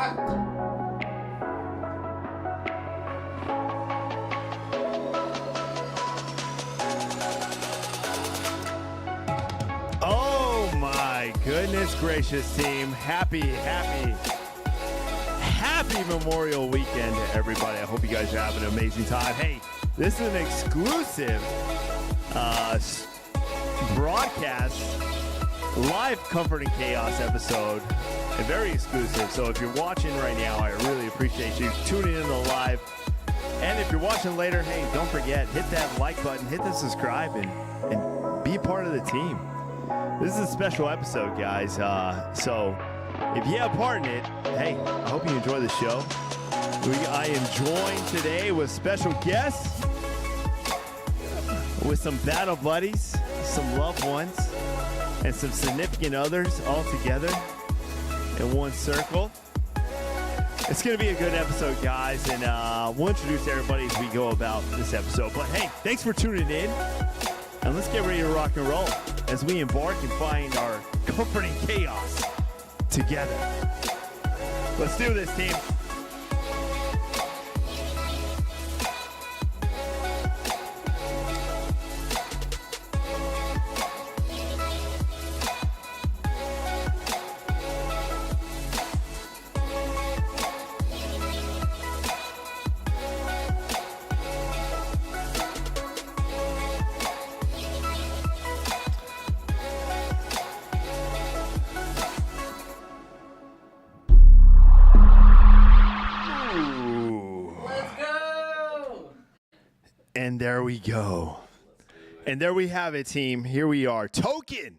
Oh my goodness gracious, team. Happy Memorial Weekend to everybody. I hope you guys are having an amazing time. Hey, this is an exclusive broadcast, live Comfort and Chaos episode, and very exclusive. So if you're watching right now, I really appreciate you tuning in to the live. And if you're watching later, hey, don't forget, hit that like button, hit the subscribe, and be a part of the team. This is a special episode, guys. So if you have part in it, hey, I hope you enjoy the show. I am joined today with special guests, with some battle buddies, some loved ones, and some significant others all together in one circle. It's going to be a good episode, guys, and we'll introduce everybody as we go about this episode. But hey, thanks for tuning in, and let's get ready to rock and roll as we embark and find our comforting chaos together. Let's do this, team. And there we go. And there we have it, team. Here we are. Token,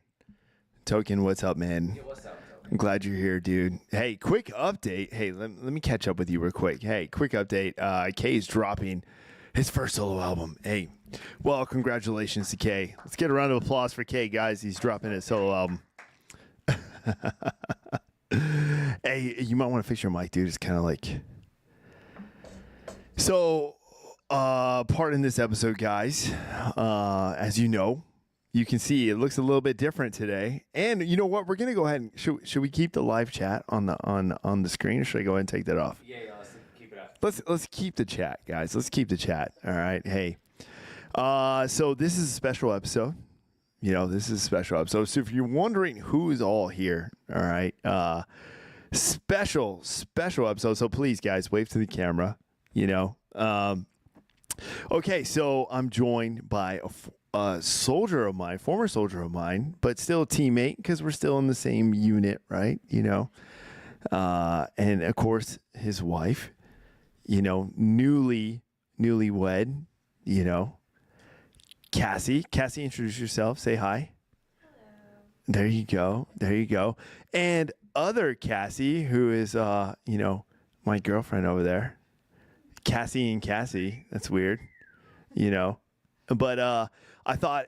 what's up, man? Yeah, what's up? I'm glad you're here, dude. Hey, quick update. Hey, let me catch up with you real quick. Hey, quick update. Kay's dropping his first solo album. Hey, well, congratulations to Kay. Let's get a round of applause for Kay, guys. He's dropping his solo album. Hey, you might want to fix your mic, dude. It's kind of like... So... part in this episode, guys, as you know, you can see it looks a little bit different today. And you know what? We're gonna go ahead and should we keep the live chat on the screen, or should I go ahead and take that off? Yeah, let's keep it up. Let's keep the chat, guys. Let's keep the chat. All right. Hey, so this is a special episode. You know, this is a special episode. So if you're wondering who's all here, all right, special episode. So please, guys, wave to the camera. You know. Okay, so I'm joined by a soldier of mine, former soldier of mine, but still a teammate because we're still in the same unit, right? You know, and of course his wife, you know, newlywed, you know, Cassie. Cassie, introduce yourself. Say hi. Hello. There you go. And other Cassie, who is, you know, my girlfriend over there. Cassie and Cassie. That's weird, you know. But I thought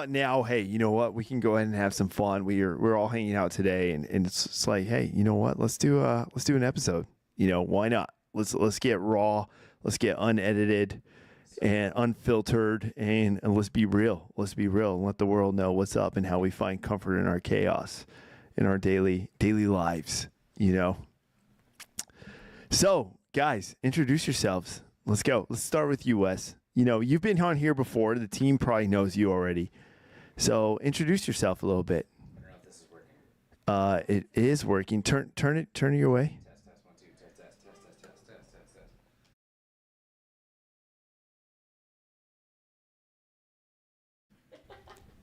now, hey, you know what? We can go ahead and have some fun. We're all hanging out today, and it's like, hey, you know what? Let's do an episode. You know, why not? Let's get raw. Let's get unedited and unfiltered, and let's be real. Let's be real and let the world know what's up and how we find comfort in our chaos, in our daily lives. You know. So, guys, introduce yourselves. Let's go. Let's start with you, Wes. You know, you've been on here before. The team probably knows you already. So introduce yourself a little bit. I don't know if this is working. It is working. Turn it your way. Test, 1, 2,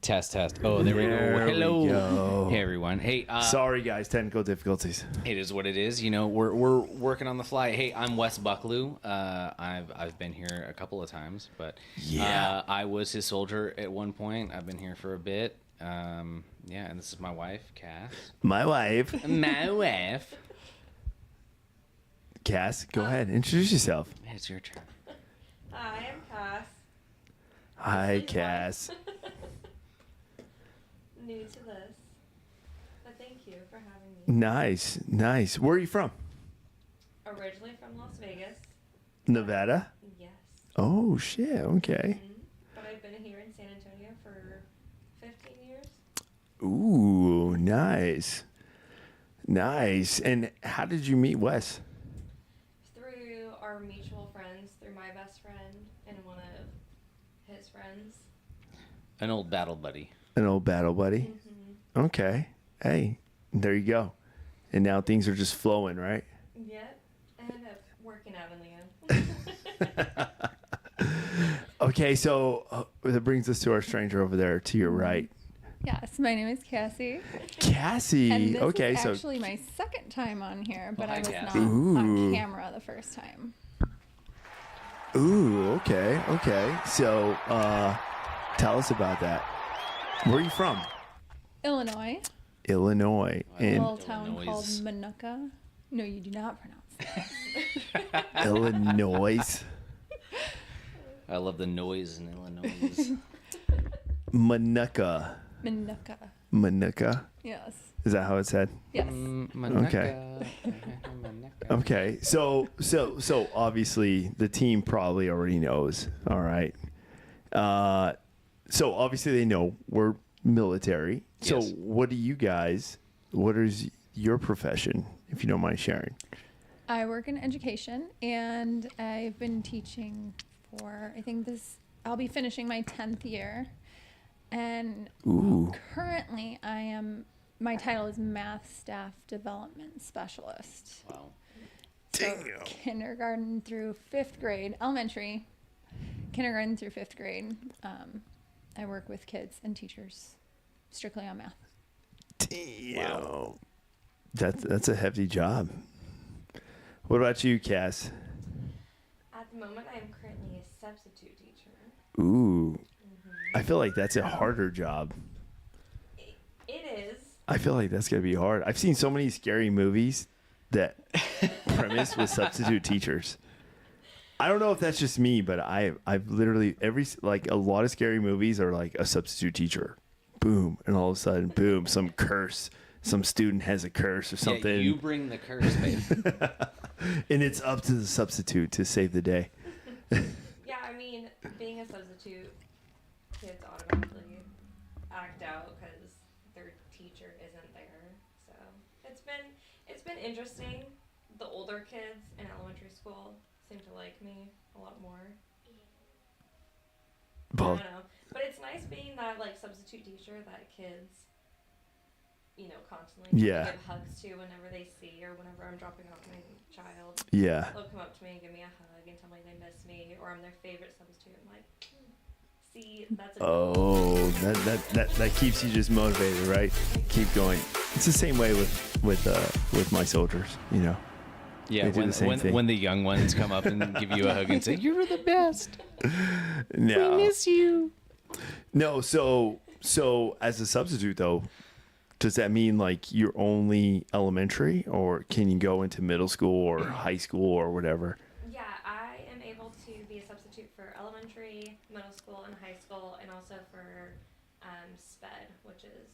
test. Test. Oh, there we go. Hello. We go. Hey, everyone. Hey. Sorry, guys. Technical difficulties. It is what it is. You know, we're working on the fly. Hey, I'm Wes Bucklew. I've been here a couple of times, but yeah, I was his soldier at one point. I've been here for a bit. Yeah, and this is my wife, Cass. My wife. My wife. Cass, go ahead. Introduce yourself. It's your turn. Hi, I'm Cass. Hi, Cass. New to this, but thank you for having me. Nice. Where are you from? Originally from Las Vegas. Nevada? Yes. Oh, shit. Okay. But I've been here in San Antonio for 15 years. Ooh, nice. Nice. And how did you meet Wes? Through our mutual friends, through my best friend and one of his friends. An old battle buddy. An old battle buddy? Mm-hmm. Okay. Hey, there you go. And now things are just flowing, right? Yep. I ended up working out in the end. Okay, so that brings us to our stranger over there to your right. Yes, my name is Cassie. Cassie. And this okay, is so actually my second time on here, but Hi, I was Cass. not on Ooh. camera the first time. ooh, okay. So, tell us about that. Where are you from? Illinois, Illinois. a And little town Illinois. called Minooka. No, you do not pronounce that. Illinois. I love the noise in Illinois. Minooka. Minooka. Minooka. Yes. Is that how it's said? Yes. Okay. So obviously the team probably already knows. All right. So obviously they know we're military. So Yes. what is your profession, if you don't mind sharing? I work in education, and I've been teaching for, I'll be finishing my 10th year. And Ooh. currently my title is Math Staff Development Specialist. Wow. So Damn. kindergarten through 5th grade, elementary, kindergarten through 5th grade. I work with kids and teachers strictly on math. Damn. Wow. That's a hefty job. What about you, Cass? At the moment, I am currently a substitute teacher. Ooh. Mm-hmm. I feel like that's a harder job. It is. I feel like that's gonna be hard. I've seen so many scary movies that premise with substitute teachers. I don't know if that's just me, but I've literally a lot of scary movies are like a substitute teacher, boom, and all of a sudden, boom, some curse, some student has a curse or something, Yeah, you bring the curse, babe. and it's up to the substitute to save the day. Yeah, I mean, being a substitute, kids automatically act out because their teacher isn't there. So it's been interesting. The older kids in elementary school seem to like me a lot more. I Well, don't know, but it's nice being that like substitute teacher that kids, constantly Yeah. give hugs to whenever they see or whenever I'm dropping off my child. yeah. They'll come up to me and give me a hug and tell me they miss me, or I'm their favorite substitute. I'm like, see, that's a Oh, that keeps you just motivated, right? Keep going. It's the same way with my soldiers, you know. Yeah, They do the same thing. when the young ones come up and give you a hug and say, "You're the best. No. We miss you." No, so as a substitute though, does that mean like you're only elementary, or can you go into middle school or high school or whatever? Yeah, I am able to be a substitute for elementary, middle school, and high school, and also for SPED, which is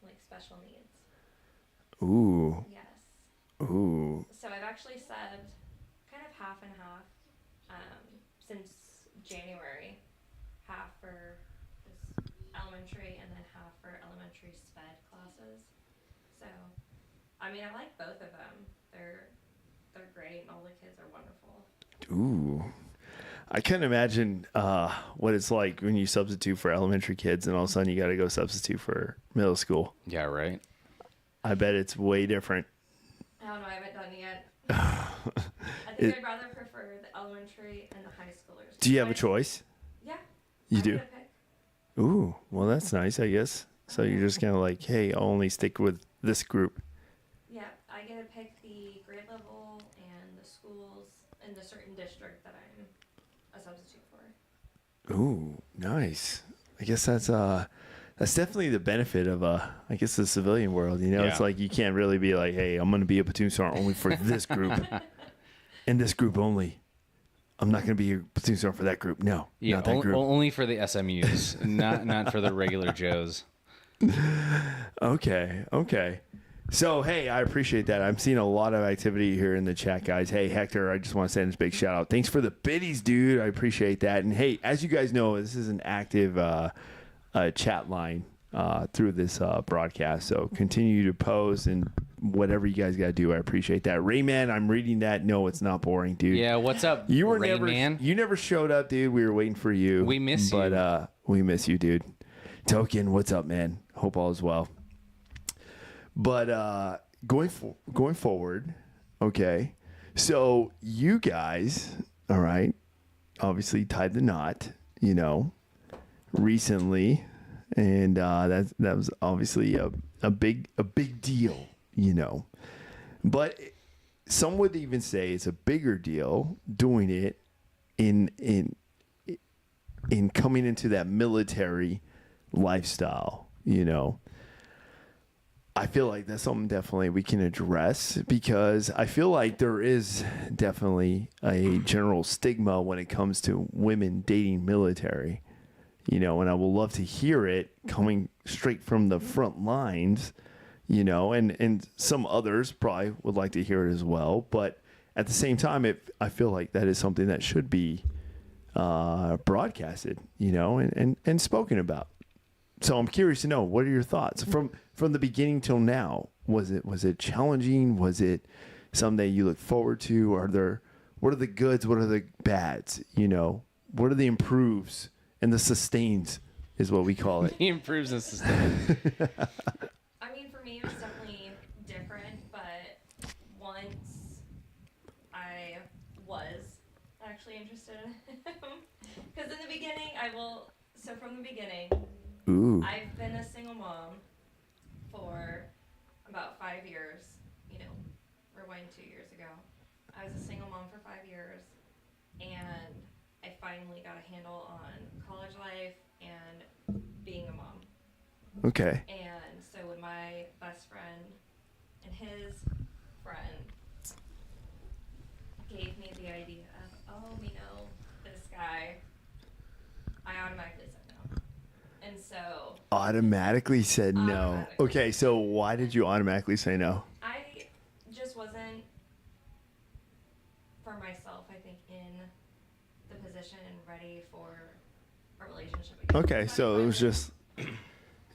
like special needs. Ooh, Yes. ooh. So I've actually subbed kind of half and half since January. Half for this elementary and then half for elementary SPED classes. So, I mean, I like both of them. They're great and all the kids are wonderful. Ooh. I can't imagine what it's like when you substitute for elementary kids and all of a sudden you got to go substitute for middle school. Yeah, right. I bet it's way different. I don't know, I haven't done it yet. I think I'd rather prefer the elementary and the high schoolers. Do you have a choice? Yeah. You I do? get a pick. Ooh, well, that's nice, I guess. So you're just kind of like, hey, I'll only stick with this group. Yeah, I get to pick the grade level and the schools in the certain district that I'm a substitute for. Ooh, nice. I guess that's definitely the benefit of I guess the civilian world. You know, it's Yeah. like you can't really be like, hey, I'm gonna be a platoon sergeant only for this group and this group only. I'm not gonna be a platoon sergeant for that group. No, Yeah, not that group. only for the SMUs, not for the regular Joes. Okay. So, hey, I appreciate that. I'm seeing a lot of activity here in the chat, guys. Hey, Hector, I just want to send this big shout out. Thanks for the biddies, dude. I appreciate that. And, hey, as you guys know, this is an active chat line through this broadcast. So continue to post and whatever you guys got to do. I appreciate that. Rayman, I'm reading that. No, it's not boring, dude. Yeah, what's up, You were Rayman? you never showed up, dude. We were waiting for you. We miss you. But we miss you, dude. Token, what's up, man? Hope all is well. But going forward, okay. So you guys, all right, obviously tied the knot, recently, and that was obviously a big deal, But some would even say it's a bigger deal doing it in coming into that military lifestyle, I feel like that's something definitely we can address, because I feel like there is definitely a general stigma when it comes to women dating military, and I would love to hear it coming straight from the front lines, and some others probably would like to hear it as well. But at the same time, I feel like that is something that should be broadcasted, and spoken about. So I'm curious to know, what are your thoughts from the beginning till now? Was it challenging? Was it something that you look forward to? What are the goods? What are the bads? What are the improves and the sustains is what we call it. He improves and sustains. I mean, for me, it was definitely different, but once I was actually interested in him, because in the beginning, from the beginning, Ooh. I've been a single mom for about 5 years. Rewind 2 years ago. I was a single mom for 5 years, and I finally got a handle on college life and being a mom. Okay. And so when my best friend and his friend gave me the idea of, this guy, I automatically said no. And so Automatically said no. Automatically. Okay, so why did you automatically say no? I just wasn't, for myself, I think, in the position and ready for a relationship again. Okay, so it was just,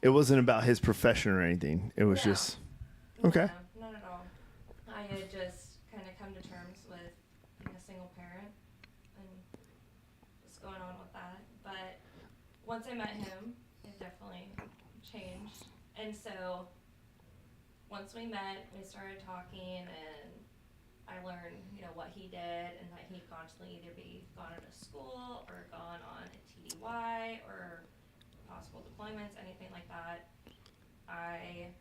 it wasn't about his profession or anything. It was No. just, okay. No, not at all. I had just kind of come to terms with being a single parent and what's going on with that. But once I met him, it definitely changed. And so once we met, we started talking, and I learned, what he did, and that he'd constantly either be gone out of school or gone on a TDY or possible deployments, anything like that. I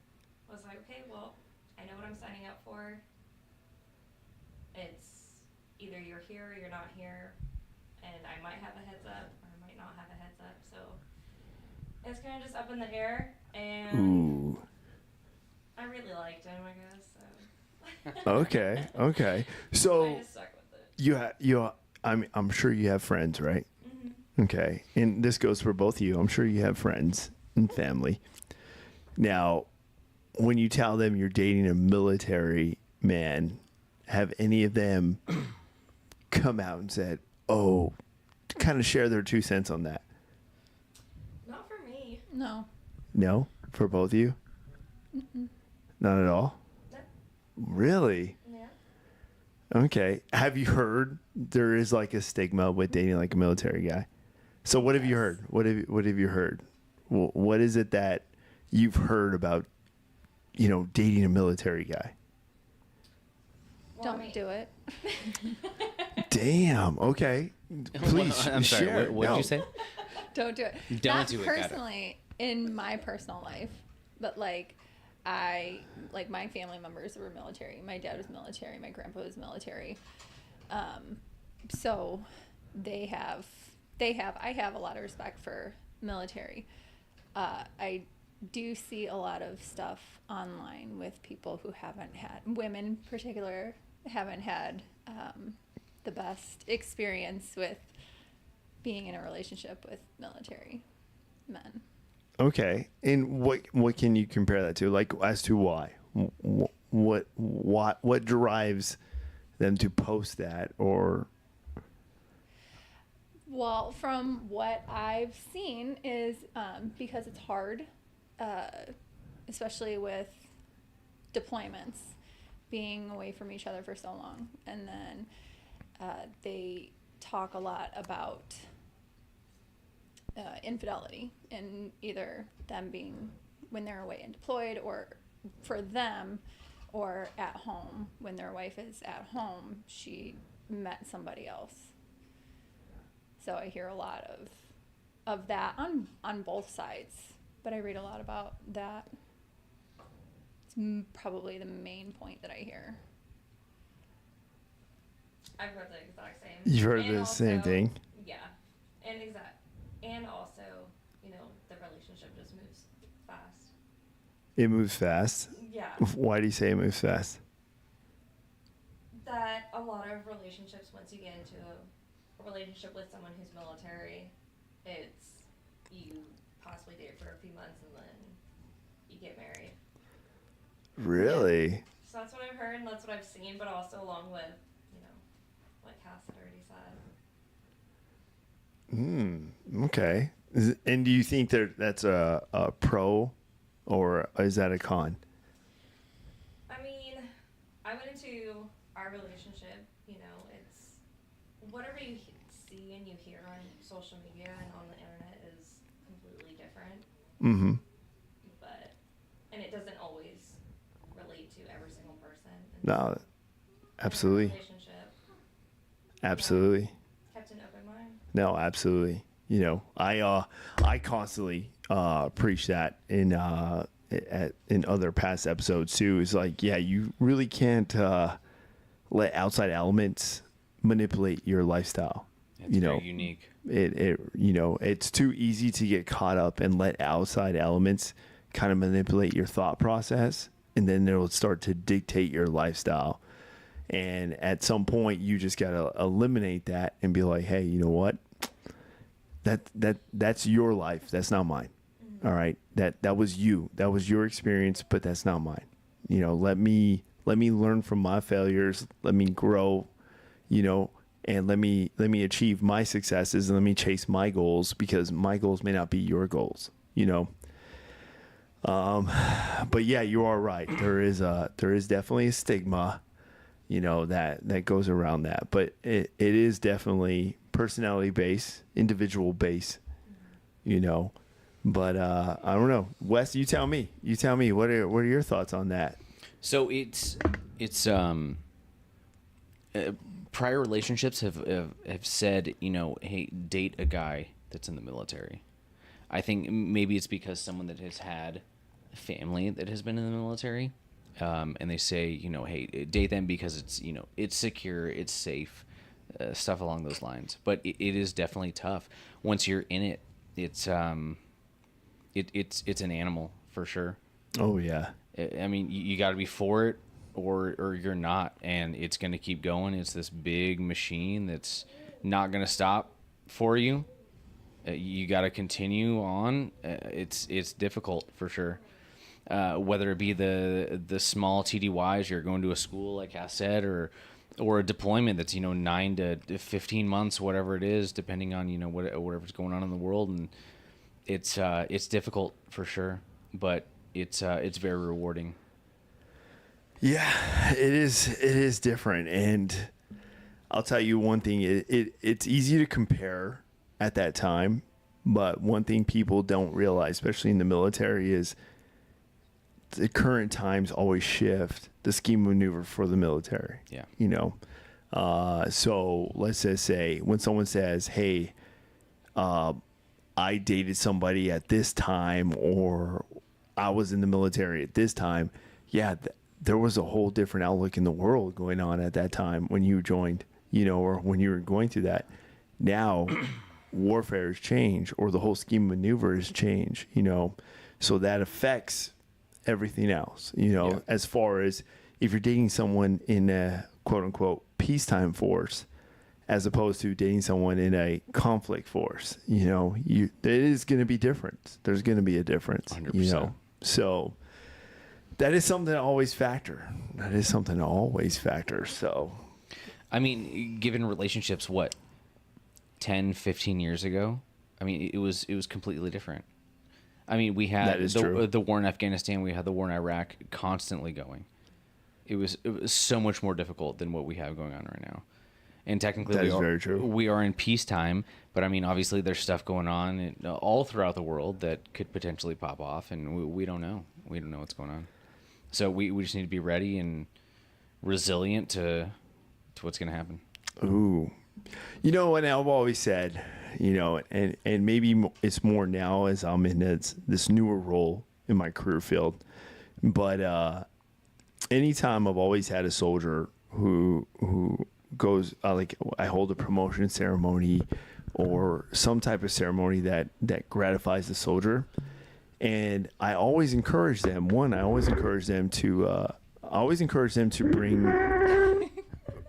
was like, okay, well, I know what I'm signing up for. It's either you're here or you're not here, and I might have a heads up or I might not have a heads up. So it's kind of just up in the air, and Ooh. I really liked him, I guess. So. Okay. I So just stuck with it. I'm sure you have friends, right? Mm-hmm. Okay. And this goes for both of you. I'm sure you have friends and family. Now, when you tell them you're dating a military man, have any of them come out and said, oh, kind of share their 2 cents on that? Not for me. No. No? For both of you? Not at all? No. Really? Yeah. Okay. Have you heard there is like a stigma with dating like a military guy? So what have you heard? What have you heard? What is it that you've heard about, dating a military guy? Well, Don't do it. Damn. Okay. Please I'm sorry. share. What did No. you say? Don't do it. Don't Not do it, got it. personally in my personal life, but my family members were military. My dad was military. My grandpa was military. So I have a lot of respect for military. I do see a lot of stuff online with people who women in particular, haven't had the best experience with being in a relationship with military men. Okay. And what can you compare that to? Like, as to why? What drives them to post that? Or Well, from what I've seen is because it's hard, especially with deployments, being away from each other for so long. And then they talk a lot about infidelity, and either them being when they're away and deployed, or for them, or at home when their wife is at home, she met somebody else. So I hear a lot of that on both sides, but I read a lot about that. It's probably the main point that I hear. I've heard the exact same. You've heard And the same thing. Yeah, and also, you know, the relationship just moves fast. It moves fast. Yeah, Why do you say it moves fast? that a lot of relationships, once you get into a relationship with someone who's military, it's you possibly date for a few months and then you get married. Really? So that's what I've heard and that's what I've seen, but also along with, you know, what Cass had already said. Okay. And do you think that's a pro, or is that a con? I mean, I went into our relationship, you know, it's whatever you see and you hear on social media and on the internet is completely different. Mm-hmm. But, and it doesn't always relate to every single person. And No, absolutely. Relationship. Absolutely. Kept an open mind. No, absolutely. You know, I constantly preach that in other past episodes too. Is like, yeah, you really can't let outside elements manipulate your lifestyle. It's you very know, unique. it you know, it's too easy to get caught up and let outside elements kind of manipulate your thought process, and then it'll start to dictate your lifestyle. And at some point, you just gotta eliminate that and be like, hey, you know what? That's your life. That's not mine. All right. That was you. That was your experience, but that's not mine. You know, let me learn from my failures. Let me grow, you know, and let me achieve my successes, and let me chase my goals, because my goals may not be your goals, you know. But yeah, you are right. There is definitely a stigma, you know, that goes around that, but it is definitely personality based, individual based, you know. But I don't know, Wes. You tell me. What are your thoughts on that? So it's prior relationships have said, you know, hey, date a guy that's in the military. I think maybe it's because someone that has had family that has been in the military, and they say, you know, hey, date them because it's, you know, it's secure, it's safe, stuff along those lines. But it is definitely tough once you're in it. It's it's an animal for sure. Oh yeah. I mean, you got to be for it, or you're not, and it's going to keep going. It's this big machine that's not going to stop for you. You got to continue on. It's difficult for sure. Whether it be the small TDYs, you're going to a school like I said, or a deployment that's, you know, 9 to 15 months, whatever it is, depending on, you know, whatever's going on in the world, and it's difficult for sure, but it's very rewarding. Yeah, it is different, and I'll tell you one thing. It's easy to compare at that time, but one thing people don't realize, especially in the military, is the current times always shift the scheme maneuver for the military. Yeah. You know, so let's just say when someone says, "Hey, I dated somebody at this time," or "I was in the military at this time," yeah, there was a whole different outlook in the world going on at that time when you joined, you know, or when you were going through that. Now, warfare has changed, or the whole scheme maneuver has changed, you know, so that affects everything else, you know. Yeah. As far as if you're dating someone in a quote unquote peacetime force, as opposed to dating someone in a conflict force, you know, it is going to be different. There's going to be a difference, 100%. you know. So that is something to always factor. So, I mean, given relationships, what, 10, 15 years ago, I mean, it was completely different. I mean, we had That is true. the war in Afghanistan, we had the war in Iraq constantly going. It was so much more difficult than what we have going on right now. And technically, That is very true. We are in peacetime, but I mean, obviously, there's stuff going on all throughout the world that could potentially pop off, and we don't know. We don't know what's going on. So we just need to be ready and resilient to what's going to happen. Ooh. You know, and I've always said, you know, and maybe it's more now as I'm in this newer role in my career field, but anytime I've always had a soldier who goes, like I hold a promotion ceremony or some type of ceremony that gratifies the soldier, and I always encourage them. I always encourage them to bring.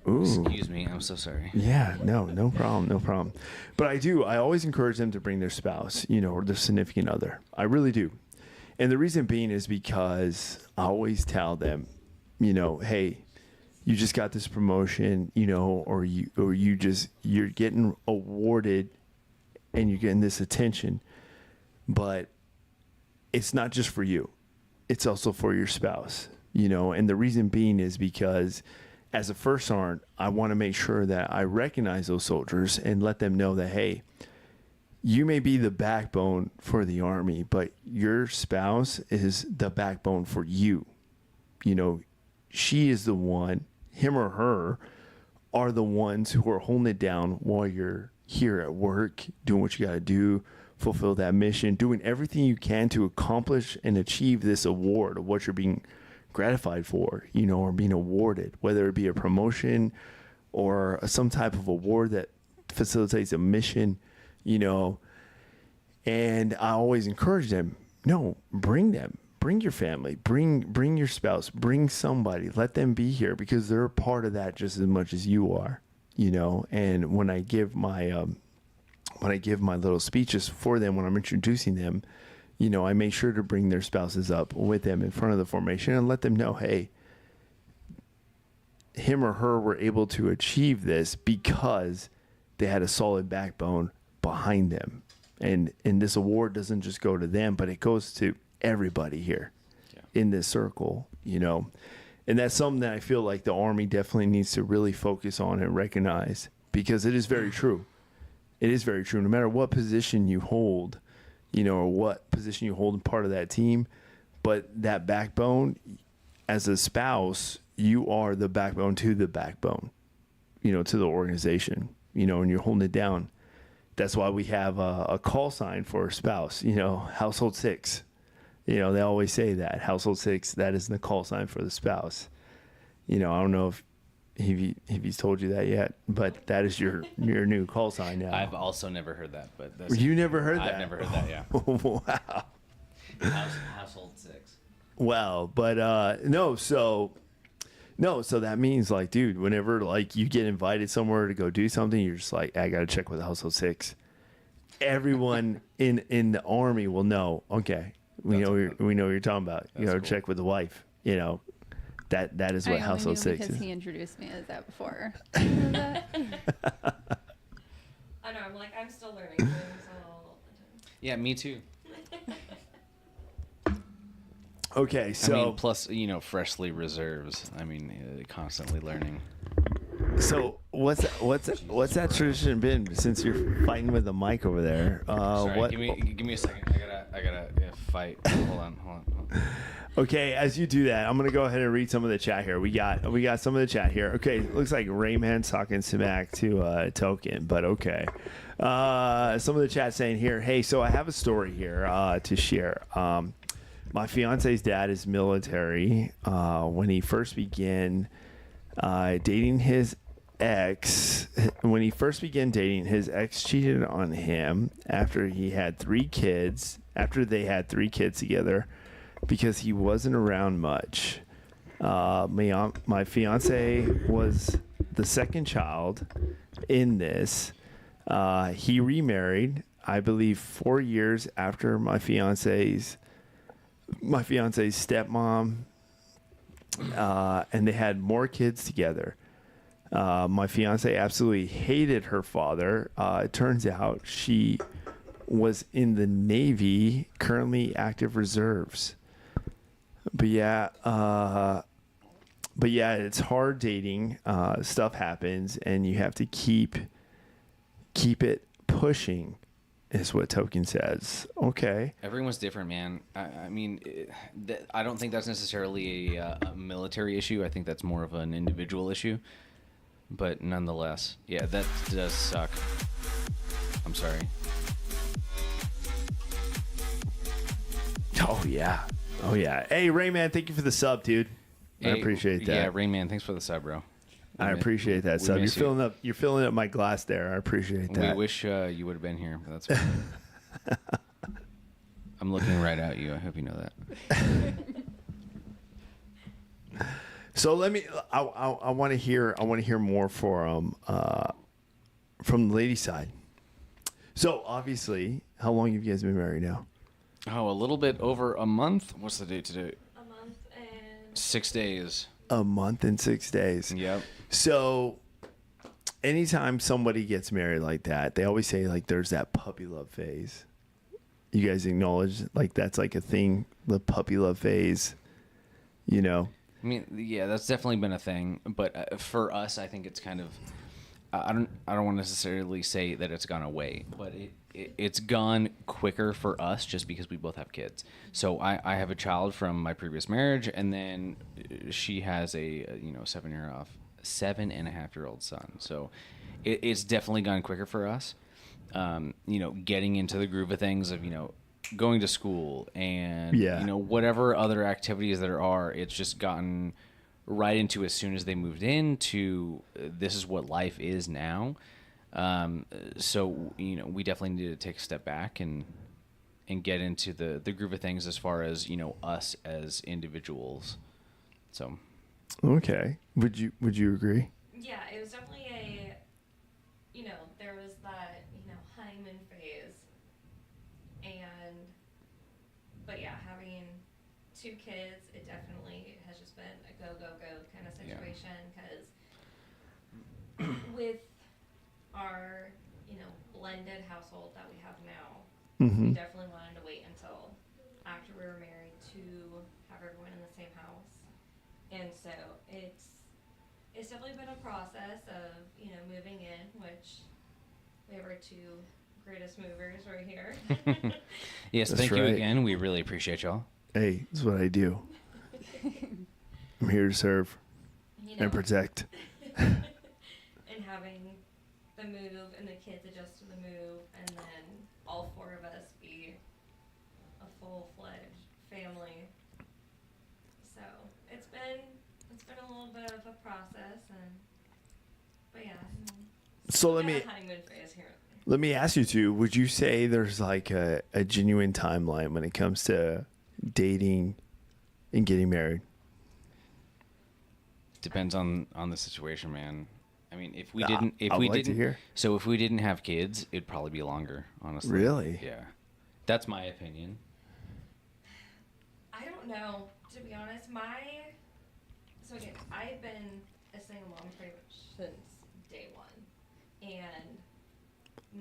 Ooh. Excuse me, I'm so sorry. Yeah, no problem. But I always encourage them to bring their spouse, you know, or their significant other. I really do. And the reason being is because I always tell them, you know, hey, you just got this promotion, you know, or you're getting awarded and you're getting this attention, but it's not just for you. It's also for your spouse, you know, and the reason being is because as a first sergeant, I want to make sure that I recognize those soldiers and let them know that, hey, you may be the backbone for the Army, but your spouse is the backbone for you. You know, she is the one, him or her, are the ones who are holding it down while you're here at work, doing what you got to do, fulfill that mission, doing everything you can to accomplish and achieve this award of what you're being gratified for, you know, or being awarded, whether it be a promotion or some type of award that facilitates a mission, you know. And I always encourage them, no, bring them, bring your family, bring your spouse, bring somebody, let them be here because they're a part of that just as much as you are, you know. And when I give my little speeches for them, when I'm introducing them, you know, I make sure to bring their spouses up with them in front of the formation and let them know, hey, him or her were able to achieve this because they had a solid backbone behind them. And this award doesn't just go to them, but it goes to everybody here in this circle, you know. And that's something that I feel like the Army definitely needs to really focus on and recognize because it is very true. It is very true. No matter what position you hold, you know, or what position you hold in part of that team, but that backbone, as a spouse, you are the backbone to the backbone, you know, to the organization, you know, and you're holding it down. That's why we have a call sign for a spouse, you know, household 6. You know, they always say that household 6, that is the call sign for the spouse. You know, I don't know if he's told you that yet, but that is your new call sign now. I've also never heard that, but that's, you never heard that? I've never heard that. Yeah. Wow. Household 6. Well, but so that means like, dude, whenever like you get invited somewhere to go do something, you're just like, I got to check with household 6. Everyone in the Army will know. Okay, we know what you're talking about. You know, cool. Check with the wife. You know, that is what household 6 is. Because he introduced me as that before. I know. I'm like, I'm still learning things all the time. Yeah, me too. Okay, so I mean, plus, you know, freshly reserves. I mean, constantly learning. So what's that tradition been since you're fighting with the mic over there? Sorry, give me a second. I gotta fight. Hold on. Okay, as you do that, I'm gonna go ahead and read some of the chat here. We got some of the chat here. Okay, looks like Rayman's talking smack to Token, but okay. Some of the chat saying here, hey, so I have a story here to share. My fiance's dad is military. When he first began dating his ex, his ex cheated on him after they had 3 kids together because he wasn't around much. My fiance was the second child in this. He remarried, I believe, 4 years after my fiance's stepmom, and they had more kids together. My fiance absolutely hated her father. It turns out she was in the Navy, currently active reserves. But yeah, it's hard dating. Stuff happens, and you have to keep it pushing, is what Token says. Okay. Everyone's different, man. I mean, I don't think that's necessarily a military issue. I think that's more of an individual issue. But nonetheless, yeah, that does suck. I'm sorry. Oh yeah. Hey Rayman, thank you for the sub, dude. I Hey, appreciate that. Yeah, Rain Man, thanks for the sub, bro. I appreciate that we sub. You're miss you. filling up my glass there. I appreciate that. We wish you would have been here, but that's fine. I'm looking right at you. I hope you know that. So let me. I want to hear. I want to hear more from the lady side. So obviously, how long have you guys been married now? Oh, a little bit over a month. What's the date today? A month and 6 days. A month and 6 days. Yep. So anytime somebody gets married like that, they always say like there's that puppy love phase. You guys acknowledge like that's like a thing, the puppy love phase, you know? I mean, yeah, that's definitely been a thing. But for us, I think it's kind of. I don't want to necessarily say that it's gone away, but it's gone quicker for us just because we both have kids. So I have a child from my previous marriage, and then she has a 7.5-year-old son. So it's definitely gone quicker for us. Getting into the groove of things of going to school and whatever other activities there are. It's just gotten right into as soon as they moved in to this is what life is now. So we definitely need to take a step back and get into the groove of things as far as us as individuals. So Okay. Would you agree? yeah, it was definitely there was that honeymoon phase, but yeah, having 2 kids, it definitely has just been a go kind of situation because with our blended household that we have now, we definitely wanted to wait until after we were married to have everyone in the same house, and so it's definitely been a process of moving in, which we have our 2 greatest movers right here. yes, That's thank you right. again. We really appreciate y'all. Hey, this is what I do. I'm here to serve and protect. And having the move and the kids adjust to the move, and then all 4 of us be a full-fledged family. So it's been a little bit of a process, but yeah. So let got me a honeymoon phase here. let me ask you two. Would you say there's like a genuine timeline when it comes to dating and getting married? Depends on the situation, man. I mean, if we I didn't would like to hear. so if we didn't have kids, it'd probably be longer, honestly. Really? Yeah. That's my opinion. I don't know, to be honest. So again, I've been a single mom pretty much since day one, and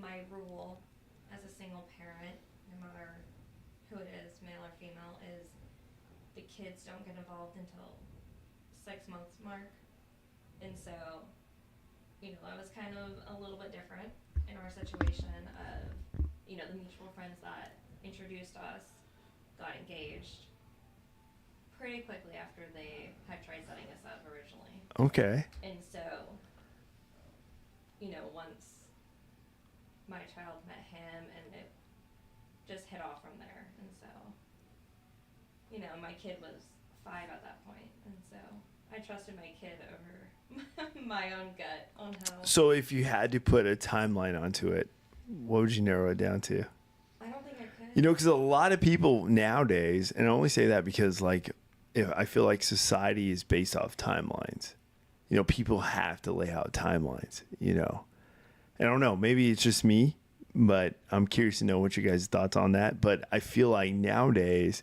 my rule as a single parent, no matter who it is, male or female, is the kids don't get involved until 6 months mark, and so that was kind of a little bit different in our situation of the mutual friends that introduced us got engaged pretty quickly after they had tried setting us up originally. Okay. And so, once my child met him, and it just hit off from there. And so, my kid was 5 at that point, and so I trusted my kid over my own gut on how. So if you had to put a timeline onto it, what would you narrow it down to? I don't think I could. Because a lot of people nowadays, and I only say that because I feel like society is based off timelines. People have to lay out timelines, I don't know, maybe it's just me, but I'm curious to know what you guys' thoughts on that. But I feel like nowadays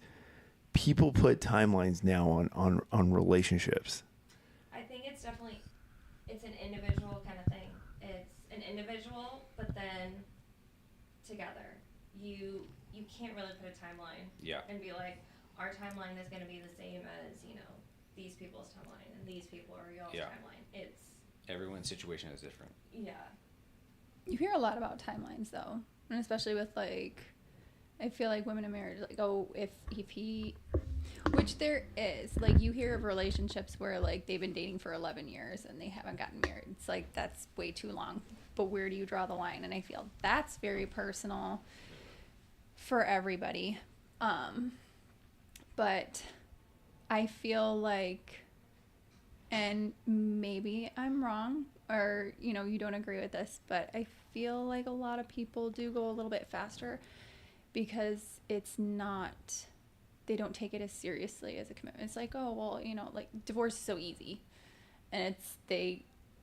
people put timelines now on relationships. I think it's an individual kind of thing. It's an individual, but then together. you can't really put a timeline. Yeah. And be like, our timeline is going to be the same as, you know, these people's timeline, and these people are y'all's Yeah. timeline. It's, Everyone's situation is different. yeah. You hear a lot about timelines though, and especially with like, I feel like women in marriage, like, oh, if he, which there is, like, you hear of relationships where like they've been dating for 11 years and they haven't gotten married. It's like, that's way too long. But where do you draw the line? And I feel that's very personal for everybody. But I feel like, and maybe I'm wrong, or, you know, you don't agree with this, but I feel like a lot of people do go a little bit faster because it's not, they don't take it as seriously as a commitment. It's like, oh, well, you know, like divorce is so easy. And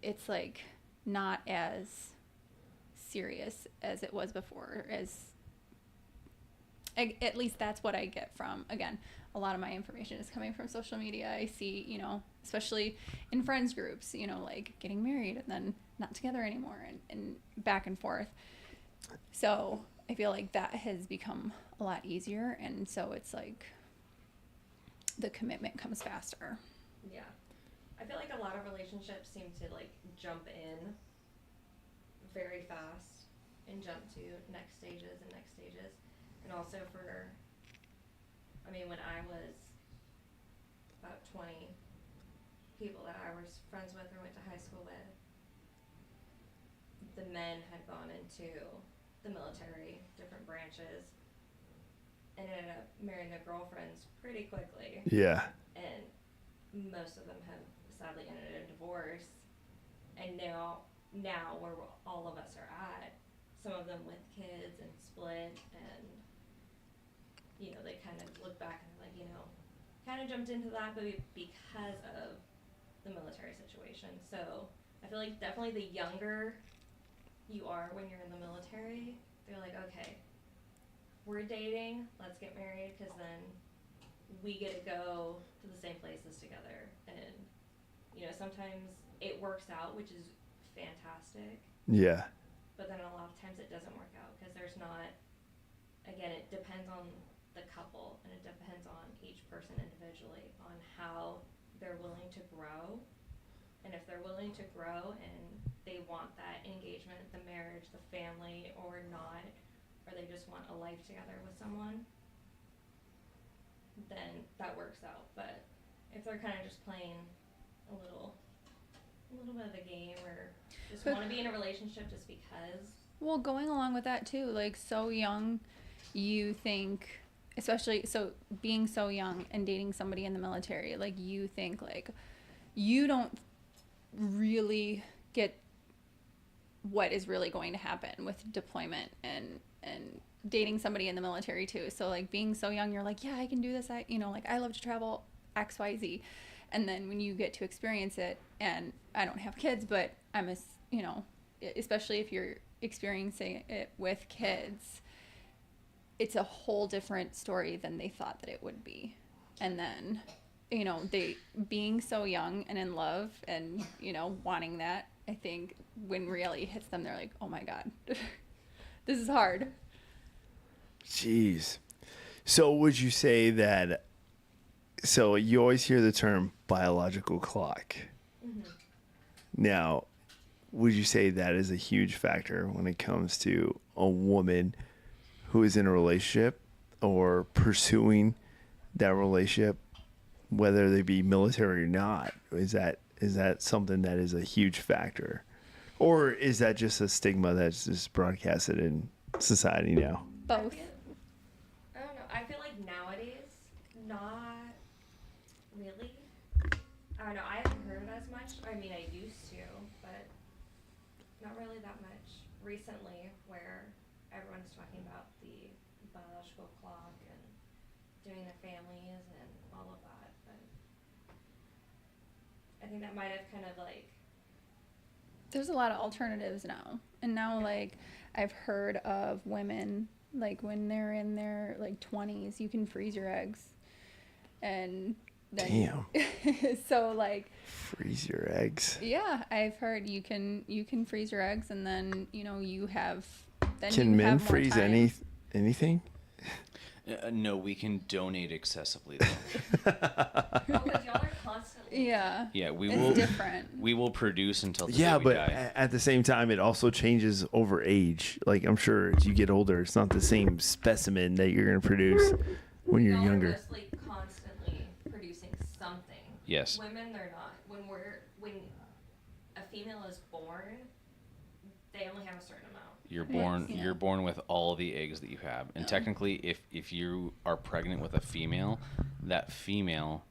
it's like not as serious as it was before, at least that's what I get from, again, a lot of my information is coming from social media. I see, you know, especially in friends groups, you know, like getting married and then not together anymore, and back and forth. So I feel like that has become a lot easier, and so it's like the commitment comes faster. Yeah. I feel like a lot of relationships seem to like jump in very fast and jump to next stages. And also when I was about 20, people that I was friends with or went to high school with, the men had gone into the military, different branches, and ended up marrying their girlfriends pretty quickly. Yeah. And most of them have sadly ended in divorce. And now where all of us are at, some of them with kids and split, and you know, they kind of look back and like, you know, kind of jumped into that, but because of the military situation. So I feel like definitely the younger you are when you're in the military, they're like, okay, we're dating, let's get married, because then we get to go to the same places together. And, you know, sometimes it works out, which is fantastic. Yeah. But then a lot of times it doesn't work out because there's not, again, it depends on the couple, and it depends on each person individually on how they're willing to grow. And if they're willing to grow and they want that engagement, the marriage, the family, or not, or they just want a life together with someone, then that works out. But if they're kind of just playing a little bit of a game, or just want to be in a relationship just because. Well, going along with that too, like so young, you think, especially so being so young and dating somebody in the military, like you think like you don't really get what is really going to happen with deployment and dating somebody in the military too. So like being so young, you're like, yeah, I can do this. I love to travel XYZ. And then when you get to experience it, and I don't have kids, but especially if you're experiencing it with kids, it's a whole different story than they thought that it would be. And then, you know, they being so young and in love and, you know, wanting that, I think when reality hits them, they're like, oh my God, this is hard. Jeez. So would you say that, so you always hear the term biological clock. Mm-hmm. Now, would you say that is a huge factor when it comes to a woman who is in a relationship or pursuing that relationship, whether they be military or not? Is that something that is a huge factor? Or is that just a stigma that's just broadcasted in society now? Both. I don't know. I feel like nowadays, not really. I don't know. I haven't heard it as much. I mean, I used to, but not really that much recently, where everyone's talking about the biological clock and doing their families and all of that. But I think that might have kind of like. There's a lot of alternatives now. And now, like, I've heard of women, like, when they're in their, like, 20s, you can freeze your eggs. And then... Damn. So, like... Freeze your eggs. Yeah, I've heard you can freeze your eggs, and then, you know, you have... Then Can you men have more freeze time. Anything? No, we can donate excessively though. Oh, but y'all are constantly. Yeah. Yeah, we It's will. different. We will produce until the Yeah, day we but die. at the same time, it also changes over age. Like, I'm sure as you get older, it's not the same specimen that you're going to produce when you're Y'all younger. are mostly constantly producing something. Yes. Women, they're not. When a female is born, they only have a certain amount. You're born. Yeah. You're born with all the eggs that you have, and technically, if you are pregnant with a female, that female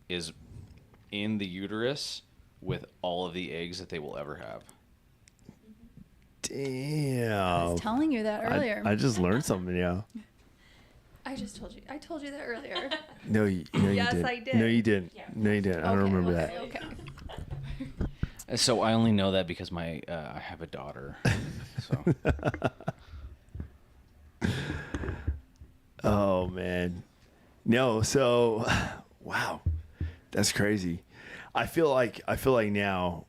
is in the uterus with all of the eggs that they will ever have. I Damn. was telling you that earlier. I just learned something, yeah. I just told you. I told you that earlier. No, you Yes, didn't. I did. No, you didn't. Yeah. No, you didn't. I don't Okay, remember okay, that. Okay. So I only know that because I have a daughter. So Oh man, no. So, wow, that's crazy. I feel like now,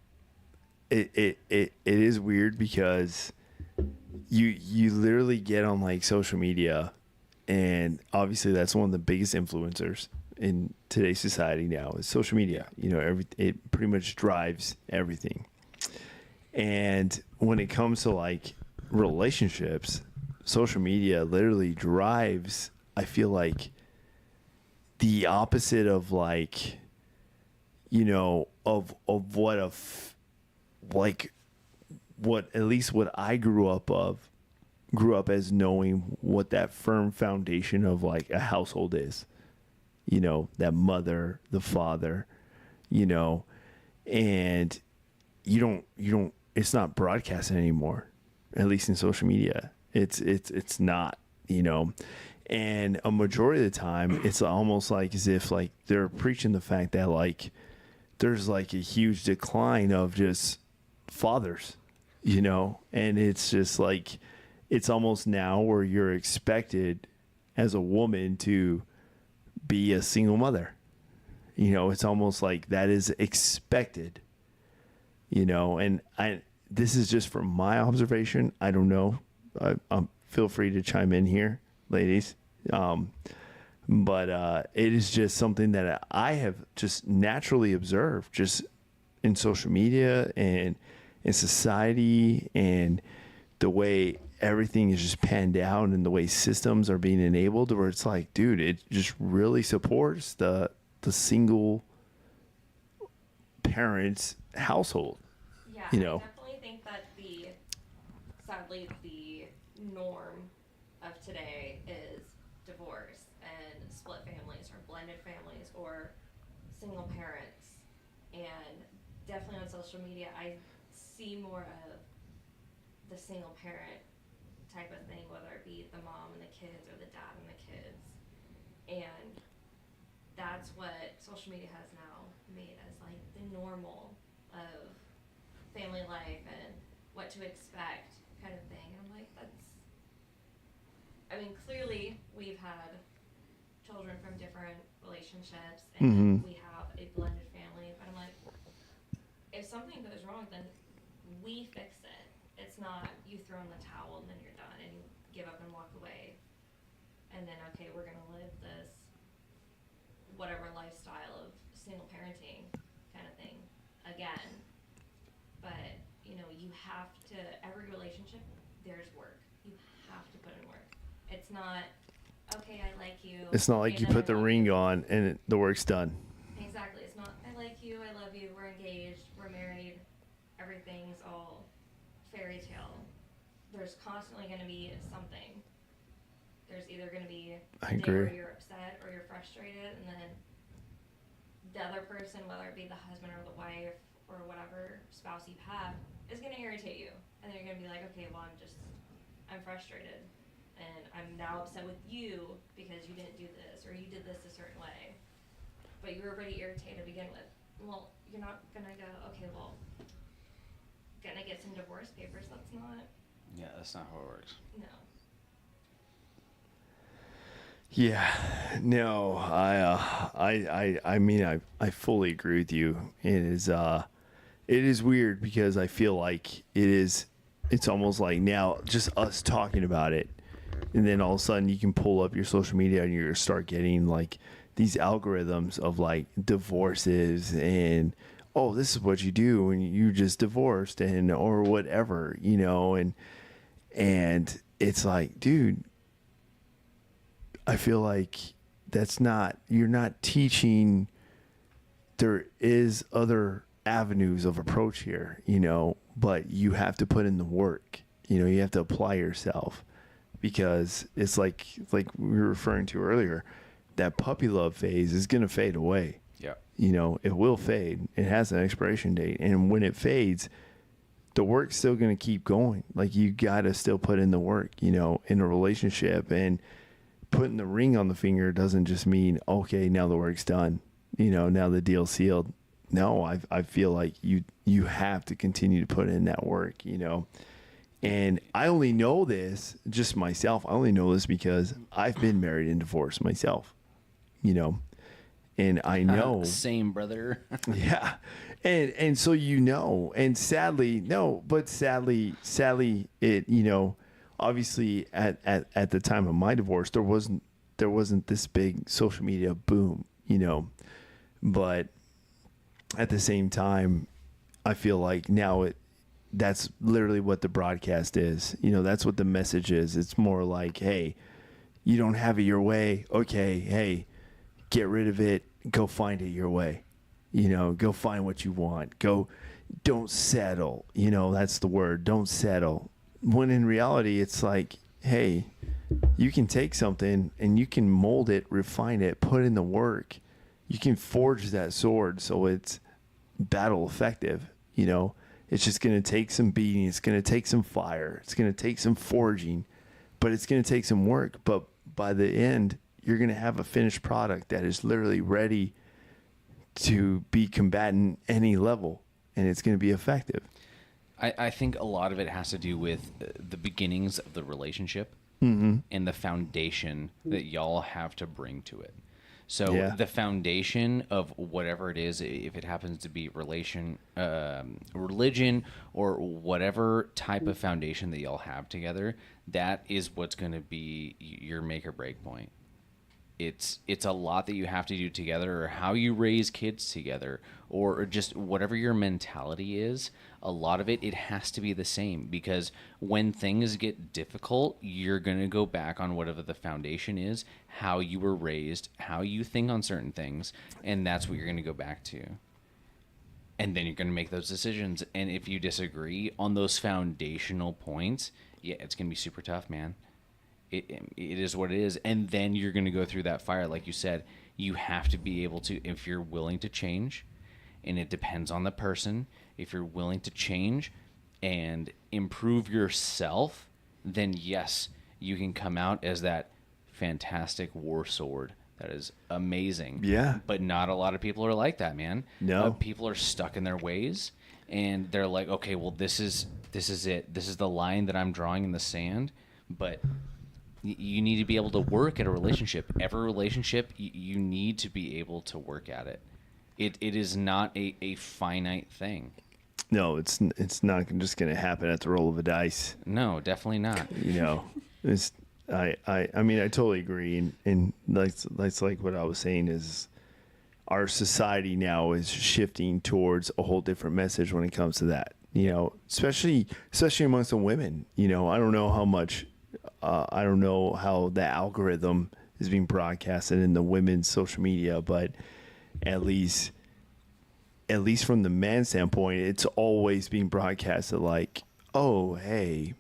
it is weird because you literally get on like social media, and obviously that's one of the biggest influencers in today's society now is social media. You know, it pretty much drives everything. And when it comes to like relationships, social media literally drives, I feel like, the opposite of like, you know, of what like what at least what I grew up as knowing what that firm foundation of like a household is. You know, that mother, the father, you know, and you don't it's not broadcasting anymore, at least in social media. It's not, you know, and a majority of the time it's almost like as if like they're preaching the fact that like there's like a huge decline of just fathers, you know, and it's just like it's almost now where you're expected as a woman to be a single mother. You know, it's almost like that is expected. You know, and this is just from my observation. I don't know. Feel free to chime in here, ladies. But it is just something that I have just naturally observed just in social media and in society and the way everything is just panned out and the way systems are being enabled where it's like, dude, it just really supports the single parents household. Yeah, You know. I definitely think that sadly, the norm of today is divorce and split families or blended families or single parents. And definitely on social media, I see more of the single parent type of thing, whether it be the mom and the kids or the dad and the kids. And that's what social media has now made as like the normal of family life and what to expect kind of thing. And I'm like, clearly we've had children from different relationships and we have a blended family, but I'm like, if something goes wrong, then we fix it. It's not you throw in the towel and then you're done and you give up and walk away. And then, okay, we're going to live this whatever lifestyle of single parenting kind of thing again. But, you know, you have to, every relationship, there's work. You have to put in work. It's not, okay, I like you. It's not like okay, you then put the I love ring you. on and the work's done. Exactly. It's not, I like you, I love you, we're engaged, we're married, everything's all fairy tale. There's constantly going to be something. There's either going to be I a day agree. where you're upset or you're frustrated, and then the other person, whether it be the husband or the wife or whatever spouse you have, is going to irritate you. And then you're going to be like, okay, well, I'm frustrated. And I'm now upset with you because you didn't do this or you did this a certain way. But you were already irritated to begin with. Well, you're not going to go, okay, well, gonna get some divorce papers. That's not, yeah, that's not how it works. no. Yeah, no, I mean, I fully agree with you. It is weird because I feel like it's almost like now just us talking about it And then all of a sudden you can pull up your social media and you're going to start getting like these algorithms of like divorces and, oh, this is what you do when you just divorced and, or whatever, you know, and it's like, dude, I feel like you're not teaching. There is other avenues of approach here, you know, but you have to put in the work, you know, you have to apply yourself, because it's like we were referring to earlier, that puppy love phase is going to fade away. Yeah. You know, it will fade. It has an expiration date. And when it fades, the work's still going to keep going. Like, you got to still put in the work, you know, in a relationship. And putting the ring on the finger doesn't just mean, okay, now the work's done. You know, now the deal's sealed. No, I feel like you have to continue to put in that work, you know. And I only know this, just myself, I only know this because I've been married and divorced myself, you know. And I know. Same, brother. Yeah. And so, you know, and sadly, it, you know, obviously at the time of my divorce, there wasn't this big social media boom, you know. But at the same time, I feel like now that's literally what the broadcast is. You know, that's what the message is. It's more like, hey, you don't have it your way. Okay, hey, get rid of it. Go find it your way. You know, go find what you want. Don't settle. You know, that's the word. Don't settle. When in reality, it's like, hey, you can take something and you can mold it, refine it, put in the work. You can forge that sword so it's battle effective, you know. It's just going to take some beating. It's going to take some fire. It's going to take some forging, but it's going to take some work. But by the end, you're going to have a finished product that is literally ready to be combatant any level, and it's going to be effective. I think a lot of it has to do with the beginnings of the relationship and the foundation that y'all have to bring to it. So the foundation of whatever it is, if it happens to be religion, or whatever type of foundation that y'all have together, that is what's going to be your make or break point. It's a lot that you have to do together, or how you raise kids together, or just whatever your mentality is. A lot of it has to be the same, because when things get difficult, you're going to go back on whatever the foundation is, how you were raised, how you think on certain things, and that's what you're going to go back to. And then you're going to make those decisions. And if you disagree on those foundational points, yeah, it's going to be super tough, man. It is what it is. And then you're going to go through that fire. Like you said, you have to be able to, if you're willing to change, and it depends on the person, if you're willing to change and improve yourself, then yes, you can come out as that fantastic war sword. That is amazing. Yeah. But not a lot of people are like that, man. No. People are stuck in their ways, and they're like, okay, well, this is it. This is the line that I'm drawing in the sand. But you need to be able to work at a relationship. Every relationship, you need to be able to work at it. It is not a finite thing. No, it's not just going to happen at the roll of a dice. No, definitely not. You know, I mean, I totally agree. And that's like what I was saying is our society now is shifting towards a whole different message when it comes to that, you know, especially amongst the women. You know, I don't know how much, I don't know how the algorithm is being broadcasted in the women's social media, but at least from the man's standpoint, it's always being broadcasted like, oh, hey,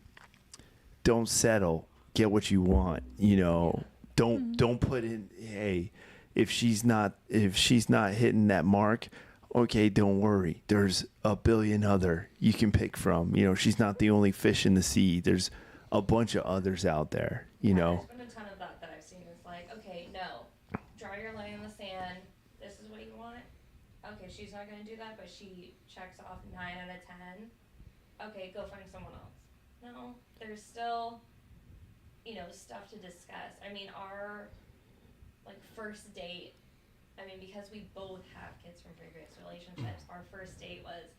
don't settle, get what you want, you know, don't put in, hey, if she's not hitting that mark, okay, don't worry, there's a billion other you can pick from, you know, she's not the only fish in the sea, there's a bunch of others out there, you know. There's been a ton of that I've seen. It's like, okay, no, draw your line in the sand. This is what you want. Okay, she's not going to do that, but she checks off 9 out of 10. Okay, go find someone else. No, there's still, you know, stuff to discuss. I mean, our, like, first date, I mean, because we both have kids from previous relationships, our first date was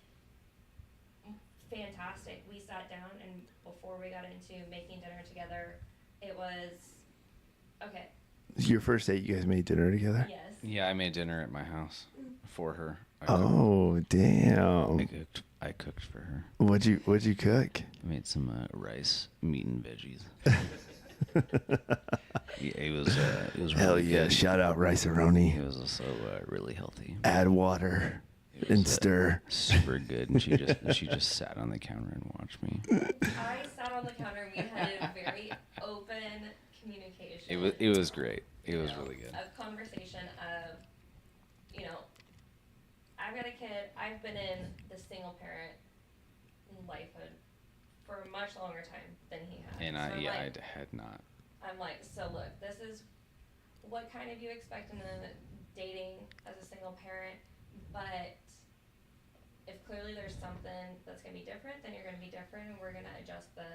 fantastic. We sat down, and before we got into making dinner together, it was okay. Your first date, you guys made dinner together? Yes. Yeah, I made dinner at my house for her. Oh, damn. I cooked for her. What'd you cook? I made some rice, meat, and veggies. Yeah, it was Hell really yeah. good. Shout out Rice-A-Roni. It was also really healthy. Add water It and was, stir. Super good, and she just sat on the counter and watched me. I sat on the counter and we had a very open communication. It was great. It was really good. Of conversation of, you know, I've got a kid. I've been in the single parent lifehood for a much longer time than he has. And So I'm I like, had not. I'm like, so look, this is what kind of you expect in a dating as a single parent, but if clearly there's something that's gonna be different, then you're gonna be different, and we're gonna adjust the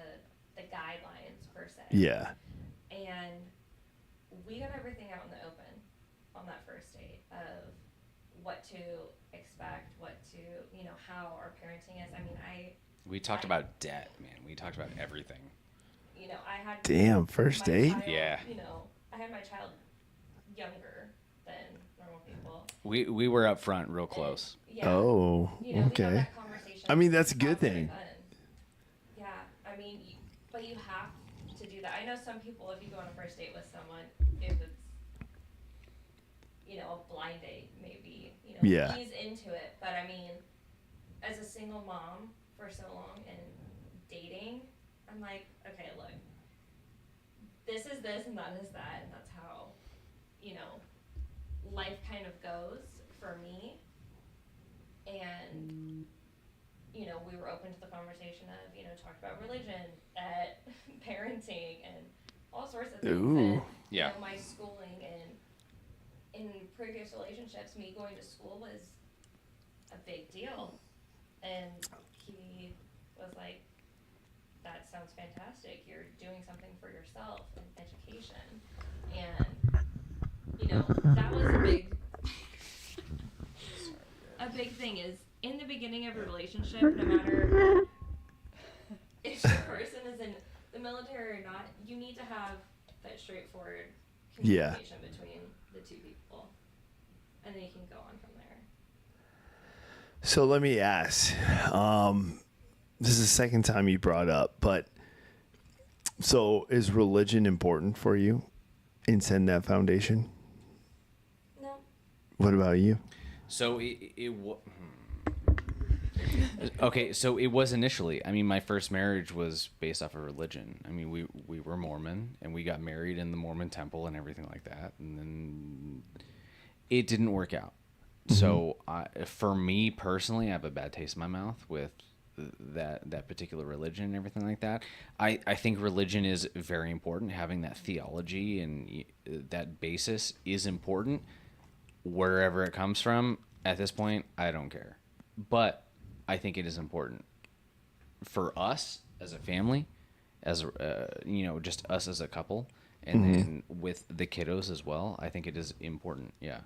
guidelines per se. Yeah. And we got everything out in the open on that first date of what to expect, what to, you know, how our parenting is. I mean, We talked about debt, man. We talked about everything. you know, I had Damn, first my date? child, Yeah. You know, I had my child younger than normal people. We were up front, real close. Yeah. Oh, You know, we had okay. that conversation. I mean, that's a good That's very thing. fun. Yeah, I mean, but you have to do that. I know some people, if you go on a first date with someone, if it's, you know, a blind date, maybe, you know, Yeah. ease into it. But I mean, as a single mom for so long and dating, I'm like, okay, look, this is this and that is that, and that's how, you know, life kind of goes for me. And, you know, we were open to the conversation of, you know, talked about religion, parenting, and all sorts of things. Ooh. And, Yeah. you know, my schooling and in previous relationships, me going to school was a big deal. And he was like, that sounds fantastic. You're doing something for yourself and education. And, you know, that was a big thing is in the beginning of a relationship, no matter if the person is in the military or not, you need to have that straightforward Yeah. communication between the two people. And then you can go on from there. So let me ask. This is the second time you brought up, but so is religion important for you in setting that foundation? No. What about you? So okay, so it was initially. I mean, my first marriage was based off of religion. I mean, we were Mormon, and we got married in the Mormon temple and everything like that, and then it didn't work out. So for me personally, I have a bad taste in my mouth with that particular religion and everything like that. I think religion is very important. Having that theology and that basis is important. Wherever it comes from, at this point, I don't care. But I think it is important for us as a family, as you know, just us as a couple, and then with the kiddos as well. I think it is important. Yeah.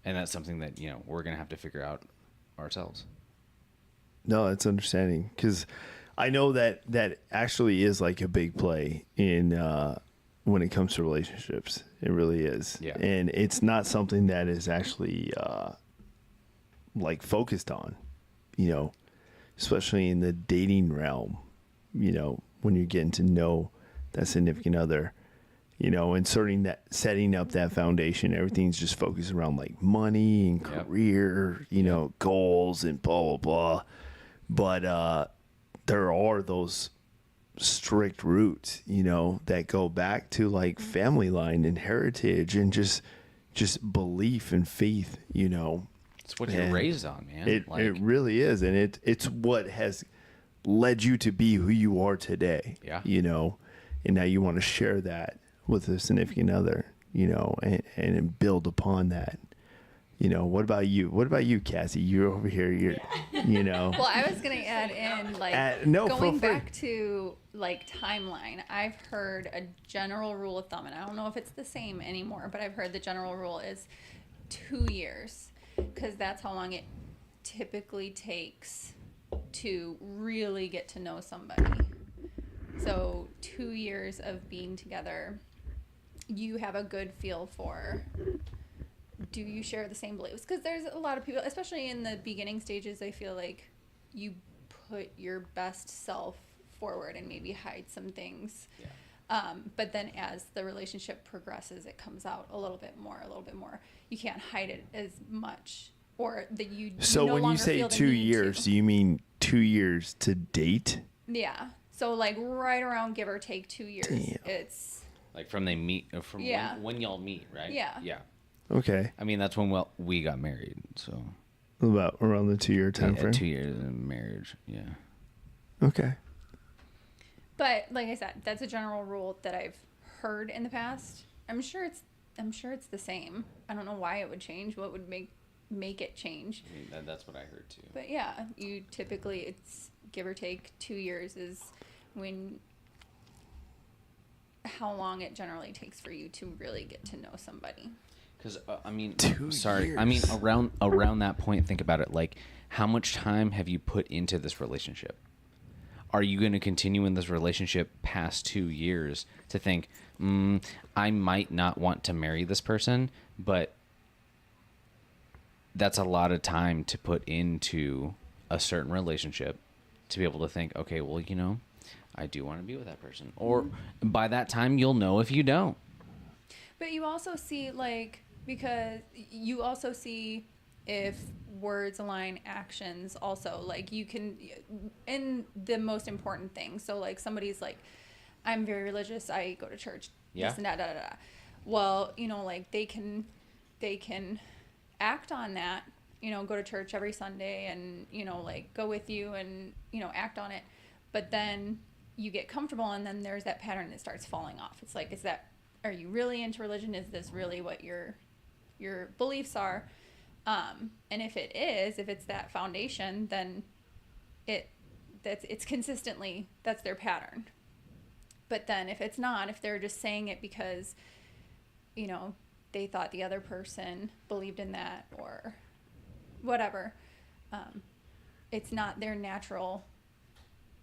And that's something that, you know, we're going to have to figure out ourselves. No, that's understanding, because I know that actually is like a big play in when it comes to relationships. It really is. Yeah. And it's not something that is actually like focused on, you know, especially in the dating realm, you know, when you're getting to know that significant other, you know, and setting up that foundation. Everything's just focused around like money and Yep. career, you know, goals and blah, blah, blah. But there are those strict roots, you know, that go back to like family line and heritage and just belief and faith, you know. It's what you're And raised on, man. It really is. And it's what has led you to be who you are today. Yeah. You know, and now you want to share that with a significant other, you know, and build upon that. You know, what about you? What about you, Cassie? You're over here, you know. Well, I was going to add in, like, no, going feel free. back to, like, timeline. I've heard a general rule of thumb, and I don't know if it's the same anymore, but I've heard the general rule is 2 years, because that's how long it typically takes to really get to know somebody. So 2 years of being together, you have a good feel for, do you share the same beliefs? Because there's a lot of people, especially in the beginning stages, I feel like you put your best self forward and maybe hide some things. Yeah. But then as the relationship progresses, it comes out a little bit more. You can't hide it as much, or that you So no when you longer say feel the 2 need years, to. do you mean 2 years to date? Yeah. So like right around give or take 2 years. Damn. It's Like from they meet, from Yeah. when y'all meet, right? Yeah. Yeah. Okay. I mean, that's when we got married. So About around the 2 year time frame. 2 years in marriage. Yeah. Okay. But like I said, that's a general rule that I've heard in the past. I'm sure it's the same. I don't know why it would change. What would make it change? I mean, that's what I heard too. But yeah, you typically, it's give or take 2 years is when, how long it generally takes for you to really get to know somebody. Because I mean, 2 sorry, I mean years. around that point, think about it. Like, how much time have you put into this relationship? Are you going to continue in this relationship past 2 years to think, I might not want to marry this person, but that's a lot of time to put into a certain relationship to be able to think, okay, well, I do want to be with that person. Or by that time, you'll know if you don't. But you also see, like, because you also see if words align, actions also. Like, you can, in the most important thing. So, like, somebody's like, I'm very religious, I go to church, Yeah. this and that, da, da, da. Well, like, they can act on that, go to church every Sunday and, like, go with you and, act on it. But then you get comfortable, and then there's that pattern that starts falling off. It's like, are you really into religion? Is this really what your beliefs are? And if it's that foundation, then it's consistently, that's their pattern. But then if it's not, if they're just saying it because, they thought the other person believed in that or whatever, it's not their natural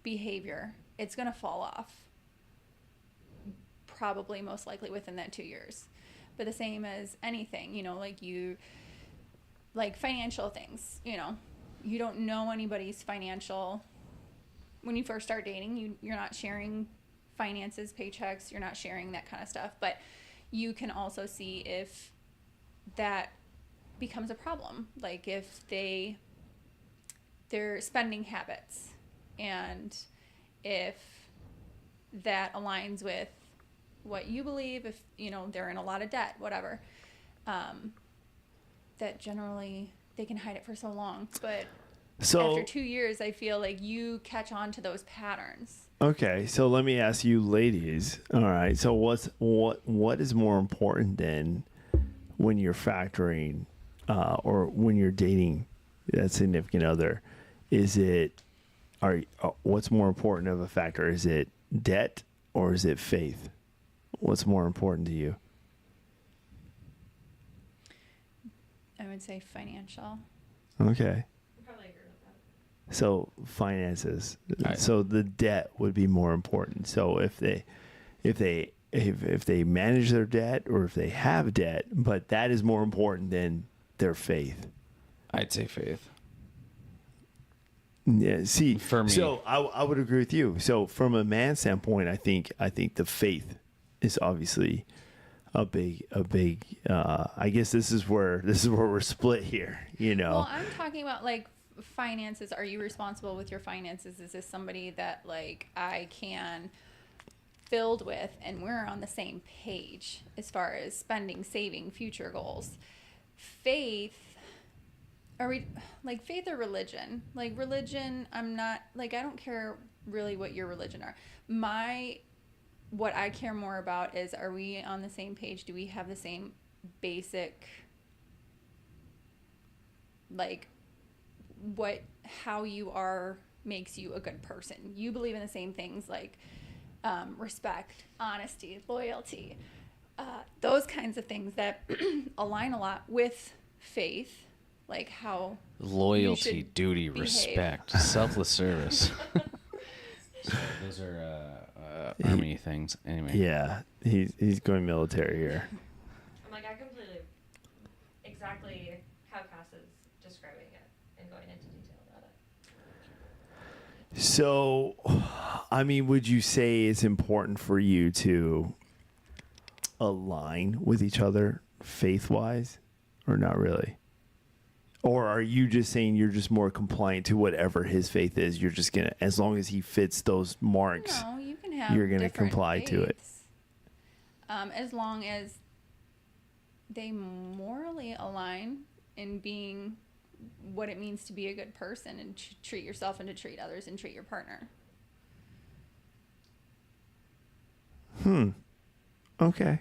behavior, it's going to fall off probably most likely within that 2 years. But the same as anything, like financial things, you don't know anybody's financial. When you first start dating, you're not sharing finances, paychecks, you're not sharing that kind of stuff. But you can also see if that becomes a problem. Like if their spending habits, and if that aligns with what you believe, if they're in a lot of debt, whatever, that generally they can hide it for so long, but after 2 years I feel like you catch on to those patterns. Okay, so let me ask you ladies. All right, so what is more important than when you're factoring or when you're dating that significant other? What's more important of a factor? Is it debt or is it faith? What's more important to you? I would say financial. Okay. Probably agree with that. So finances. Right. So the debt would be more important. So if they manage their debt, or if they have debt, but that is more important than their faith. I'd say faith. Yeah. See, For me. so I would agree with you. So from a man's standpoint, I think the faith is obviously a big. I guess this is where we're split here. Well, I'm talking about like finances. Are you responsible with your finances? Is this somebody that like I can build with, and we're on the same page as far as spending, saving, future goals? Faith. Are we like faith or religion? Like religion, I'm not like, I don't care really what your religion are. What I care more about is, are we on the same page? Do we have the same basic, like, how you are makes you a good person? You believe in the same things, like respect, honesty, loyalty, those kinds of things that align a lot with faith, like how Loyalty, should duty, behave. respect, selfless service. Those are army things. Anyway. Yeah, he's going military here. I'm like, I completely, exactly how Cass is describing it and going into detail about it. So, I mean, would you say it's important for you to align with each other faith-wise, or not really? Or are you just saying you're just more compliant to whatever his faith is? You're just gonna, as long as he fits those marks, No, you can have. you're gonna different comply to it. faiths, as long as they morally align in being what it means to be a good person and treat yourself and to treat others and treat your partner. Okay.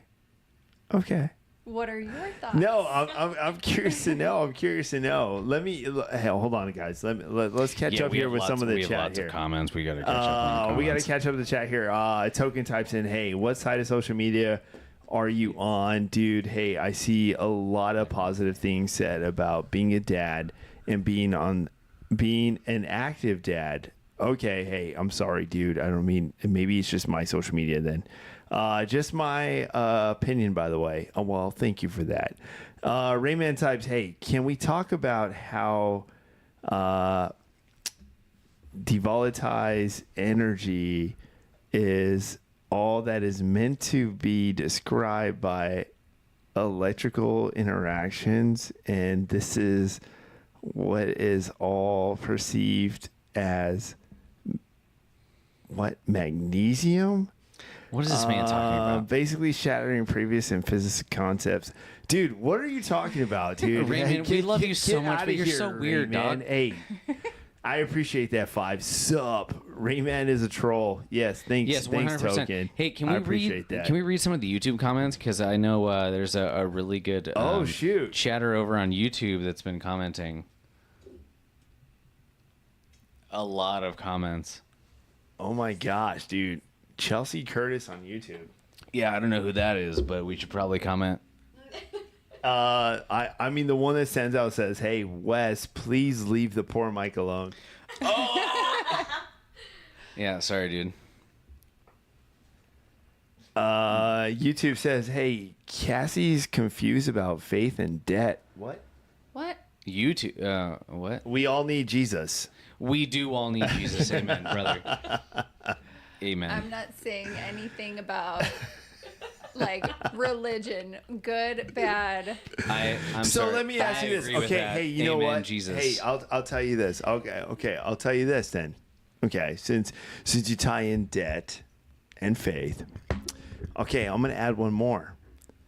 What are your thoughts? No, I'm curious to know. I'm curious to know. Hey, hold on, guys. Let's catch up we here have with lots, some of the we have chat lots here. of comments. We got to catch up on the We got to comments. catch up with the chat here. Token types in, hey, what side of social media are you on? Dude, hey, I see a lot of positive things said about being a dad and being an active dad. Okay, hey, I'm sorry, dude. I don't mean, maybe it's just my social media then. Just my opinion, by the way. Oh, well, thank you for that. Rayman types, hey, can we talk about how devolatilized energy is all that is meant to be described by electrical interactions, and this is what is all perceived as magnesium? What is this man talking about? Basically shattering previous and physics concepts. Dude, what are you talking about, dude? Raymond, we love you so much, outta but you're here, so weird, Rayman. dog. Hey, I appreciate that 5. Sup? Rayman is a troll. Yes, thanks. Yes, 100%. Thanks, Token. Hey, can I we appreciate read? that. Can we read some of the YouTube comments? Because I know there's a really good shoot, chatter over on YouTube that's been commenting. A lot of comments. Oh my gosh, dude. Chelsea Curtis on YouTube. Yeah, I don't know who that is, but we should probably comment. I mean, the one that stands out says, hey, Wes, please leave the poor Mike alone. Yeah, sorry, dude. YouTube says, hey, Cassie's confused about faith and debt. What? YouTube. What? We all need Jesus. We do all need Jesus. Amen, brother. Amen. I'm not saying anything about like religion, good, bad. I'm So sorry. let me ask I you this. agree with Okay, that. hey, you know Amen, what? Jesus. Hey, I'll tell you this. Okay, I'll tell you this then. Okay, since you tie in debt and faith. Okay, I'm gonna add one more.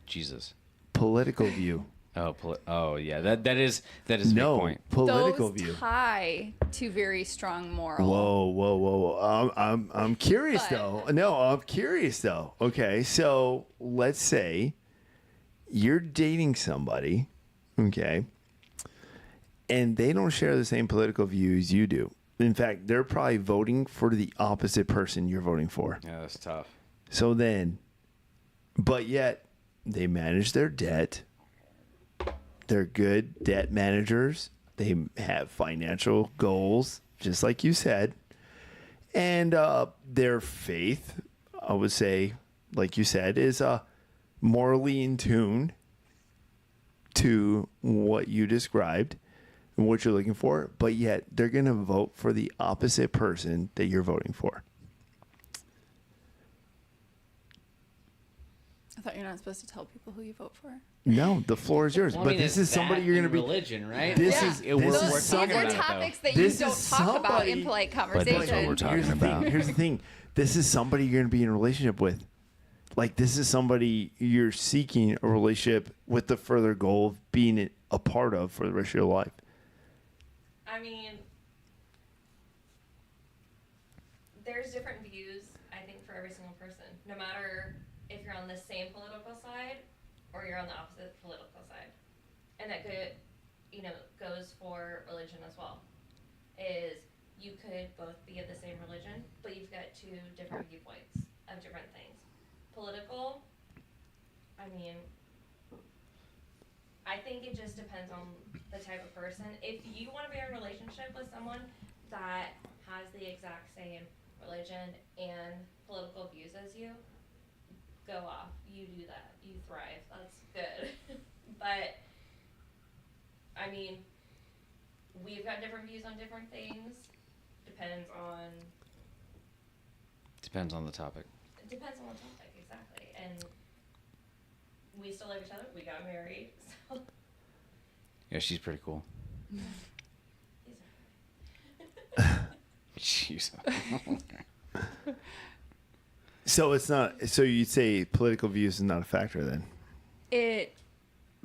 Jesus. Political view. Oh, yeah. That is a big point. Political Those view. tie to very strong moral. Whoa. I'm curious But- though. No, I'm curious though. Okay, so let's say you're dating somebody, okay, and they don't share the same political views you do. In fact, they're probably voting for the opposite person you're voting for. Yeah, that's tough. So then, but yet they manage their debt. They're good debt managers. They have financial goals, just like you said. And their faith, I would say, like you said, is morally in tune to what you described and what you're looking for. But yet they're going to vote for the opposite person that you're voting for. I thought you're not supposed to tell people who you vote for. No, the floor is yours. Well, I but mean, this it's is somebody that you're going to and be. religion, right? This Like, is- we're this talking is These are about it, though. topics that This you is don't talk about somebody- in polite that's what conversation. we're talking Here's the about. thing. Here's the thing. This is somebody you're going to be in a relationship with. Like, this is somebody you're seeking a relationship with the further goal of being a part of for the rest of your life. I mean, there's different views, I think, for every single person. No matter if you're on the same political side or you're on the opposite political side. And that goes for religion as well. Is you could both be of the same religion, but you've got two different viewpoints of different things. Political, I mean, I think it just depends on the type of person. If you want to be in a relationship with someone that has the exact same religion and political views as you, go off. You do that. You thrive. That's good. But, I mean, we've got different views on different things. Depends on the topic. It depends on the topic, exactly. And we still love each other. We got married, so. Yeah, she's pretty cool. These are Jeez. So it's not. So you'd say political views is not a factor then? It,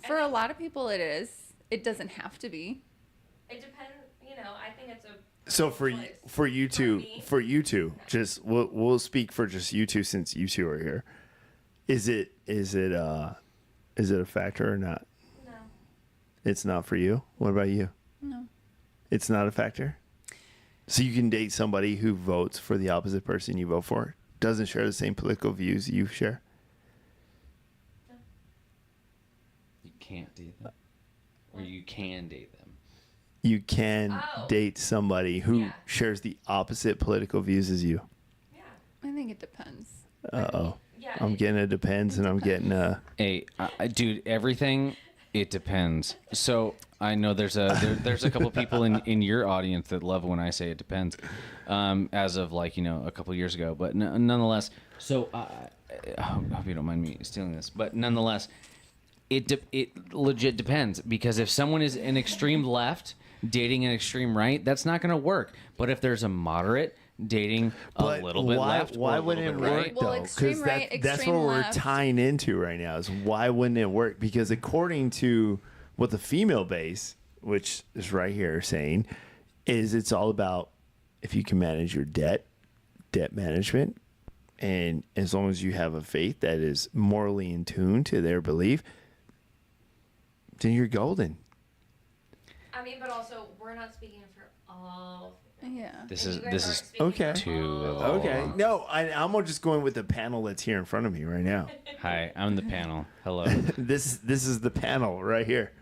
for a lot of people, it is. It doesn't have to be. It depends, I think it's a. So for you two, me. just we'll speak for just you two since you two are here. Is it a factor or not? No. It's not for you. What about you? No. It's not a factor. So you can date somebody who votes for the opposite person you vote for, doesn't share the same political views you share. No. You can't date them, or you can date them. You can date somebody who Yeah. shares the opposite political views as you. Yeah. I think it depends. Uh-oh. Yeah. I'm getting a depends and I'm getting a... Hey, dude, everything, it depends. So I know there's a couple people in your audience that love when I say it depends, as of a couple years ago. But nonetheless, so I hope you don't mind me stealing this. But nonetheless, it legit depends, because if someone is an extreme left dating an extreme right, that's not going to work. But if there's a moderate dating a little bit left, why or a wouldn't it little bit work right, Well, though? extreme right, that's extreme what we're left. tying into right now is why wouldn't it work? Because according to what the female base, which is right here, saying is it's all about if you can manage your debt management, and as long as you have a faith that is morally in tune to their belief, then you're golden. I mean, but also, we're not speaking for all. Yeah. This And is you guys this aren't is speaking Okay. for Too all. long. Okay, no, I'm just going with the panel that's here in front of me right now. Hi, I'm the panel. Hello. This is the panel right here.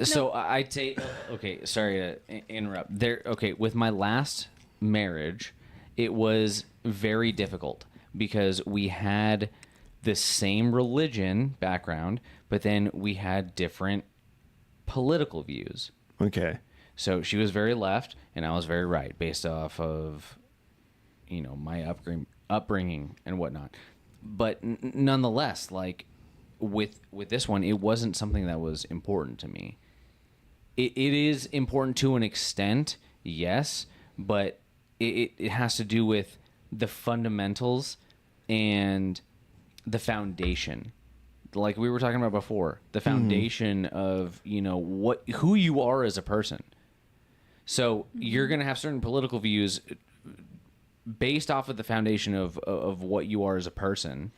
So I take. Okay, sorry to interrupt. Okay, with my last marriage, it was very difficult because we had the same religion background, but then we had different political views. Okay. So she was very left, and I was very right, based off of, my upbringing and whatnot. But nonetheless, with this one, it wasn't something that was important to me. It is important to an extent, yes, but it has to do with the fundamentals and the foundation. Like we were talking about before, the foundation of who you are as a person. So you're going to have certain political views based off of the foundation of what you are as a person.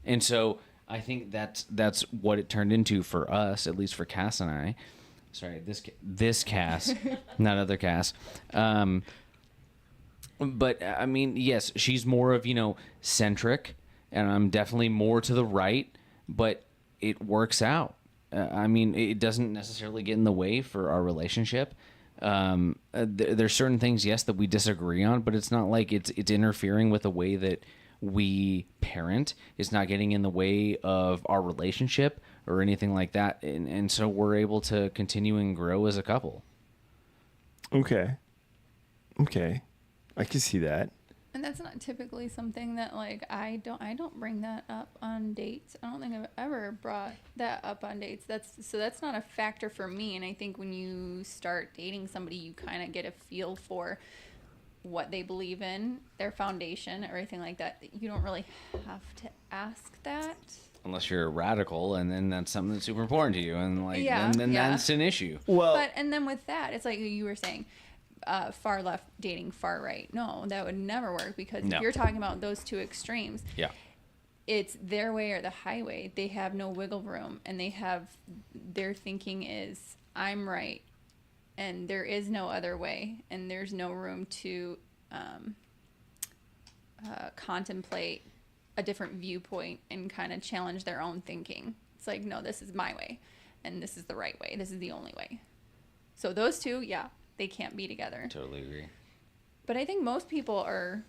And so I think that's what it turned into for us, at least for Cass and I. Sorry, this Cass, not other Cass. But I mean, yes, she's more of, centric, and I'm definitely more to the right, but it works out. I mean, it doesn't necessarily get in the way for our relationship. There's certain things, yes, that we disagree on, but it's not like it's interfering with the way that we parent. It's not getting in the way of our relationship or anything like that. And so we're able to continue and grow as a couple. Okay. I can see that. And that's not typically something that I don't bring that up on dates. I don't think I've ever brought that up on dates. That's not a factor for me. And I think when you start dating somebody, you kind of get a feel for what they believe in, their foundation, everything like that. You don't really have to ask that. Unless you're a radical, and then that's something that's super important to you, and Yeah, then yeah. that's an issue. Well, But and then with that, it's like you were saying, far left dating far right. No, that would never work, because No. if you're talking about those two extremes, Yeah. it's their way or the highway. They have no wiggle room, and their thinking is I'm right, and there is no other way, and there's no room to contemplate a different viewpoint and kind of challenge their own thinking. It's like, no, this is my way, and this is the right way. This is the only way. So those two, yeah, they can't be together. Totally agree. But I think most people are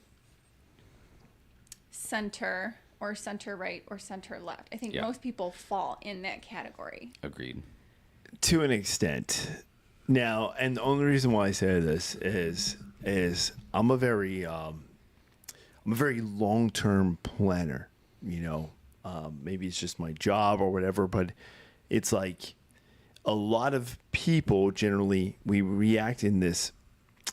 center or center right or center left. I think Yeah. most people fall in that category. Agreed. To an extent. Now, and the only reason why I say this is I'm a very long-term planner, you know. Maybe it's just my job or whatever, but it's like a lot of people generally we react in this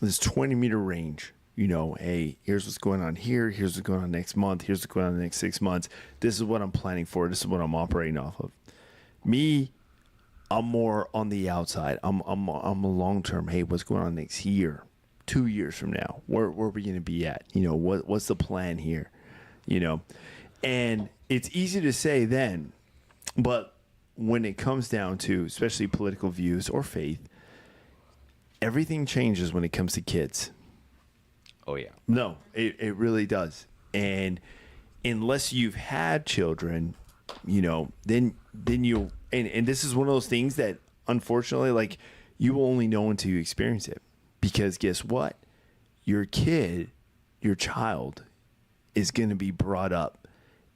20-meter range. You know, hey, here's what's going on here. Here's what's going on next month. Here's what's going on the next 6 months. This is what I'm planning for. This is what I'm operating off of. Me, I'm more on the outside. I'm a long term. Hey, what's going on next year, 2 years from now? Where are we going to be at? You know, what's the plan here? You know, and it's easy to say then, but when it comes down to especially political views or faith, everything changes when it comes to kids. Oh yeah. No, it really does. And unless you've had children, you know, then you and this is one of those things that unfortunately, like, you will only know until you experience it. Because guess what? Your kid, your child is going to be brought up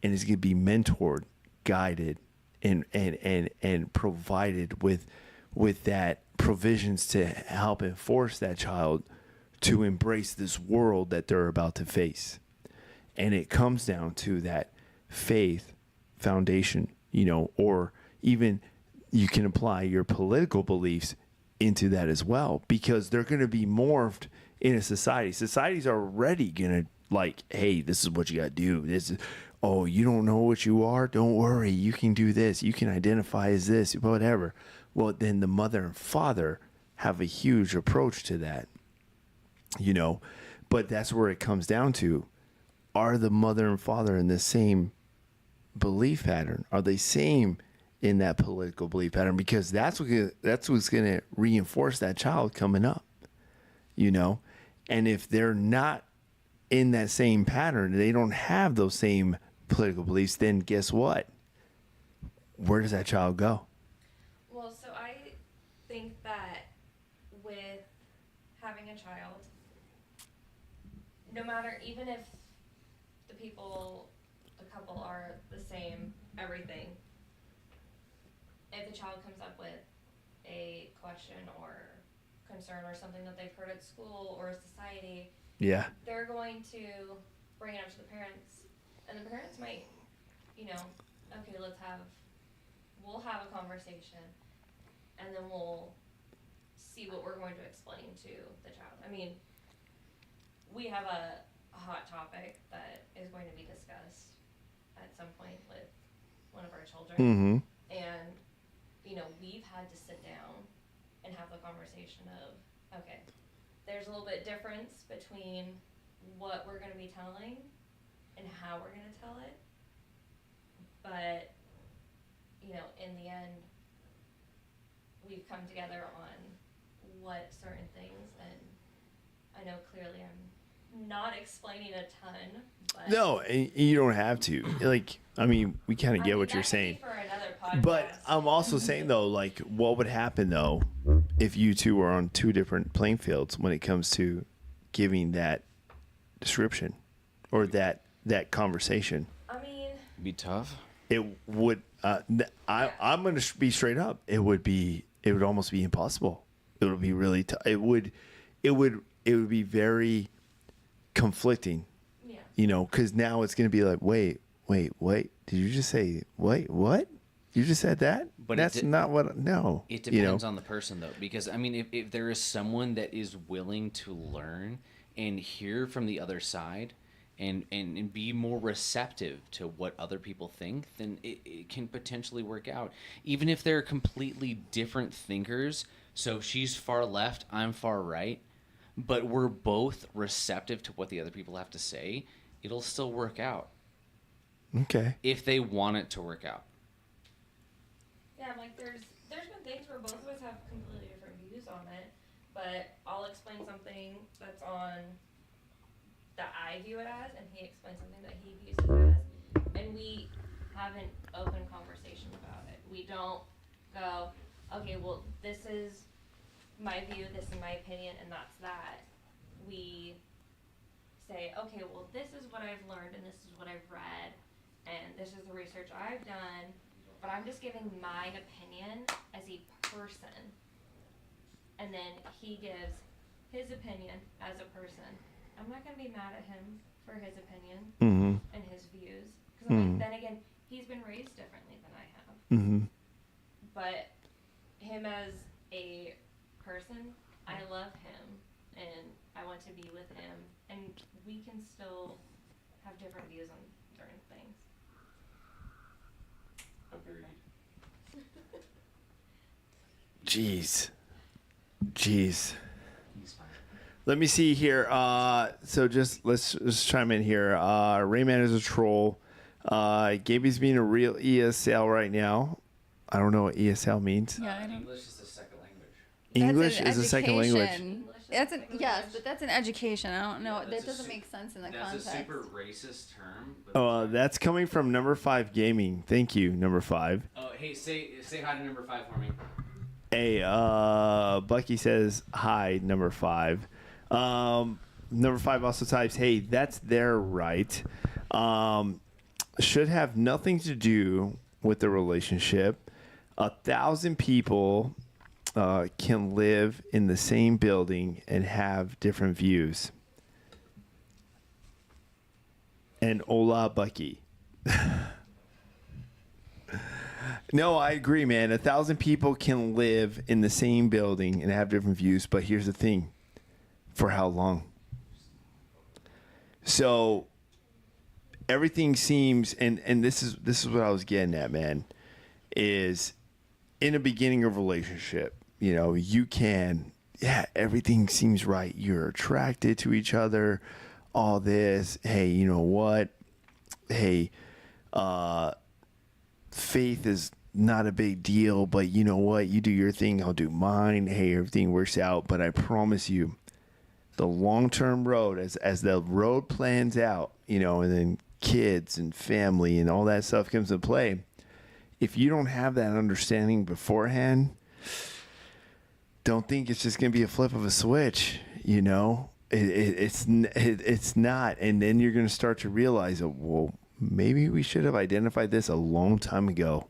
and is going to be mentored, guided, and provided with that provisions to help enforce that child to embrace this world that they're about to face. And it comes down to that faith foundation, you know, or even you can apply your political beliefs into that as well, because they're going to be morphed in a society. Society's already going to like, hey, this is what you got to do. This is, oh, you don't know what you are? Don't worry. You can do this. You can identify as this, whatever. Well, then the mother and father have a huge approach to that, you know, but that's where it comes down to. Are the mother and father in the same belief pattern? Are they same in that political belief pattern? Because that's what's going to reinforce that child coming up, you know? And if they're not in that same pattern, they don't have those same political beliefs, then guess what? Where does that child go? Well, so I think that with having a child, no matter, even if the couple are the same, everything, if the child comes up with a question or concern or something that they've heard at school or society, Yeah. they're going to bring it up to the parents, and the parents might, you know, okay, we'll have a conversation, and then we'll see what we're going to explain to the child. I mean, we have a hot topic that is going to be discussed at some point with one of our children. Mm-hmm. And, you know, we've had to sit down and have the conversation of, okay, there's a little bit difference between what we're going to be telling and how we're going to tell it. But, you know, in the end, we've come together on what certain things, and I know clearly I'm not explaining a ton, but No, and you don't have to. Like, I mean, we kind of get what you're saying. For another podcast. But I'm also saying, though, like, what would happen, though, if you two were on two different playing fields when it comes to giving that description or that conversation? I mean, Be tough. It would. I'm going to be straight up. It would almost be impossible. It would be really tough. It would be very conflicting. yeah. You know, because now it's going to be like, wait, did you just say, wait, what? You just said that? But that's not what, no. It depends you know? on the person, though, because, I mean, if there is someone that is willing to learn and hear from the other side and be more receptive to what other people think, then it can potentially work out. Even if they're completely different thinkers, so she's far left, I'm far right, but we're both receptive to what the other people have to say, it'll still work out. Okay. If they want it to work out. Yeah, like there's been things where both of us have completely different views on it, but I'll explain something that's on that I view it as, and he explains something that he views it as, and we have an open conversation about it. We don't go, okay, well, this is my view, this is my opinion, and that's that. We say, okay, well, this is what I've learned and this is what I've read and this is the research I've done, but I'm just giving my opinion as a person. And then he gives his opinion as a person. I'm not going to be mad at him for his opinion and his views. Because like, then again, he's been raised differently than I have. But him as a person, I love him and I want to be with him. And we can still have different views on certain things. Agreed. Jeez. He's fine. Let me see here. So let's chime in here. Rayman is a troll. Gaby's being a real ESL right now. I don't know what ESL means. Yeah, I don't. English is the second language. English That's is an a second language. education. That's an yes, but that's an education. I don't know. Yeah, That doesn't make sense in the That's context. a super racist term. But Oh, that's coming from Number 5 Gaming. Thank you, Number 5. Oh, hey, say hi to number 5 for me. Hey, Bucky says hi, Number 5. Number 5 also types, hey, that's their right. Should have nothing to do with the relationship. 1,000 people can live in the same building and have different views. And hola, Bucky. No, I agree, man. 1,000 people can live in the same building and have different views, but here's the thing. For how long? So everything seems, and this is what I was getting at, man, is in the beginning of a relationship, you can, everything seems right. You're attracted to each other, all this. Hey, you know what? Hey, faith is not a big deal, but you know what? You do your thing, I'll do mine. Hey, everything works out. But I promise you, the long-term road, as the road plans out, and then kids and family and all that stuff comes into play, if you don't have that understanding beforehand, don't think it's just going to be a flip of a switch, It's not. And then you're going to start to realize, well, maybe we should have identified this a long time ago,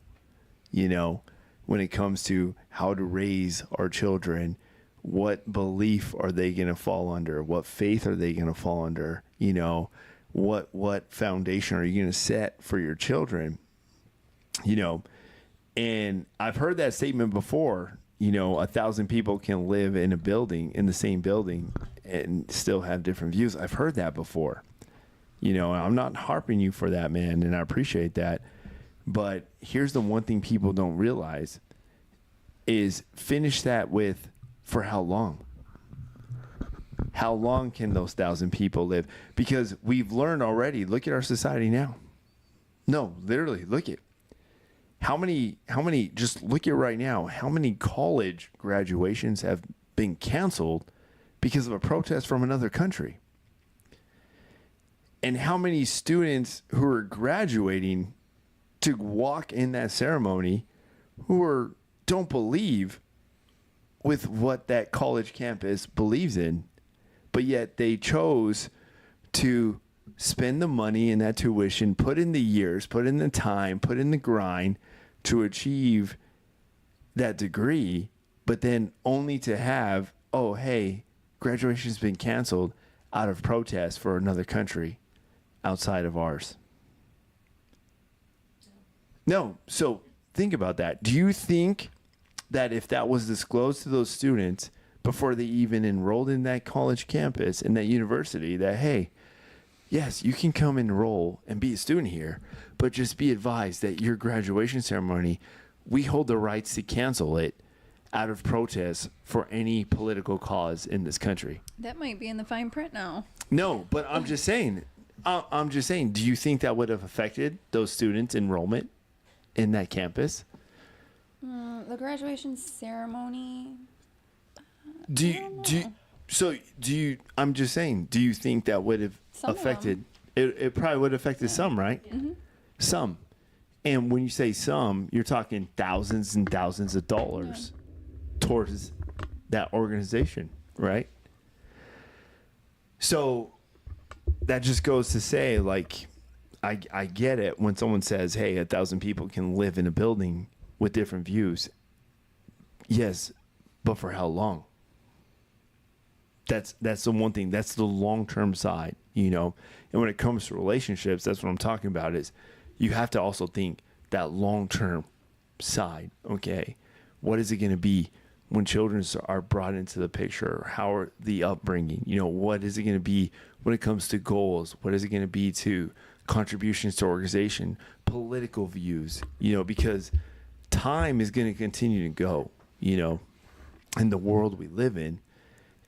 when it comes to how to raise our children. What belief are they going to fall under? What faith are they going to fall under? What foundation are you going to set for your children? And I've heard that statement before, 1,000 people can live in a building, in the same building, and still have different views. I've heard that before. I'm not harping you for that, man, and I appreciate that. But here's the one thing people don't realize is finish that with, for how long? How long can those 1,000 people live? Because we've learned already, look at our society now. No, literally, look at how many, just look at right now, how many college graduations have been canceled because of a protest from another country? And how many students who are graduating to walk in that ceremony who don't believe with what that college campus believes in, but yet they chose to spend the money in that tuition, put in the years, put in the time, put in the grind to achieve that degree, but then only to have, oh, hey, graduation's been canceled out of protest for another country outside of ours. No, so think about that. Do you think that if that was disclosed to those students before they even enrolled in that college campus, in that university, that, hey, yes, you can come enroll and be a student here, but just be advised that your graduation ceremony, we hold the rights to cancel it out of protest for any political cause in this country? That might be in the fine print now. No, but I'm just saying, do you think that would have affected those students' enrollment in that campus? The graduation ceremony. I'm just saying, do you think that would have Some of affected, it probably would have affected some, right? Mm-hmm. Some. And when you say some, you're talking thousands and thousands of dollars towards that organization, right? So that just goes to say, like, I get it when someone says, hey, 1,000 people can live in a building with different views. Yes, but for how long? That's the one thing. That's the long-term side, you know. And when it comes to relationships, that's what I'm talking about, is you have to also think that long-term side. Okay, what is it going to be when children are brought into the picture? How are the upbringing? You know, what is it going to be when it comes to goals? What is it going to be to contributions to organization, political views? You know, because time is going to continue to go, you know, in the world we live in,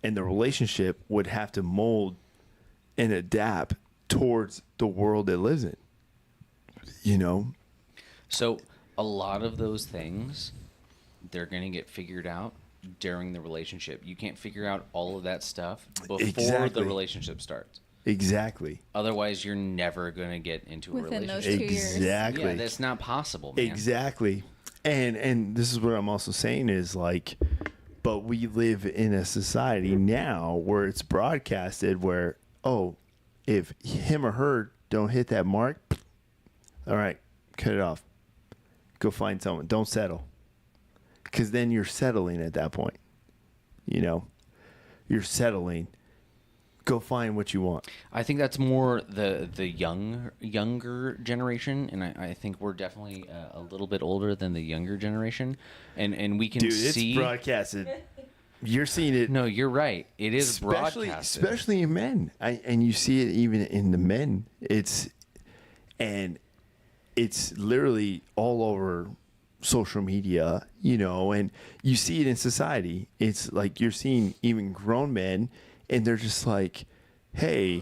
and the relationship would have to mold and adapt towards the world it lives in, you know. So a lot of those things, they're going to get figured out during the relationship. You can't figure out all of that stuff before Exactly. the relationship starts. Exactly. Otherwise, you're never going to get into a Within those relationship. 2 years. Exactly. Yeah, that's not possible, man. Exactly. And this is what I'm also saying is, like, but we live in a society now where it's broadcasted where, oh, if him or her don't hit that mark, all right, cut it off. Go find someone. Don't settle. Because then you're settling at that point. You know, you're settling. Go find what you want. I think that's more the younger generation, and I think we're definitely a little bit older than the younger generation, and we can Dude, see. it's broadcasted. You're seeing it. No, you're right. It is broadcasted. Especially in men. And you see it even in the men. It's literally all over social media, you know, and you see it in society. It's like you're seeing even grown men, and they're just like, hey,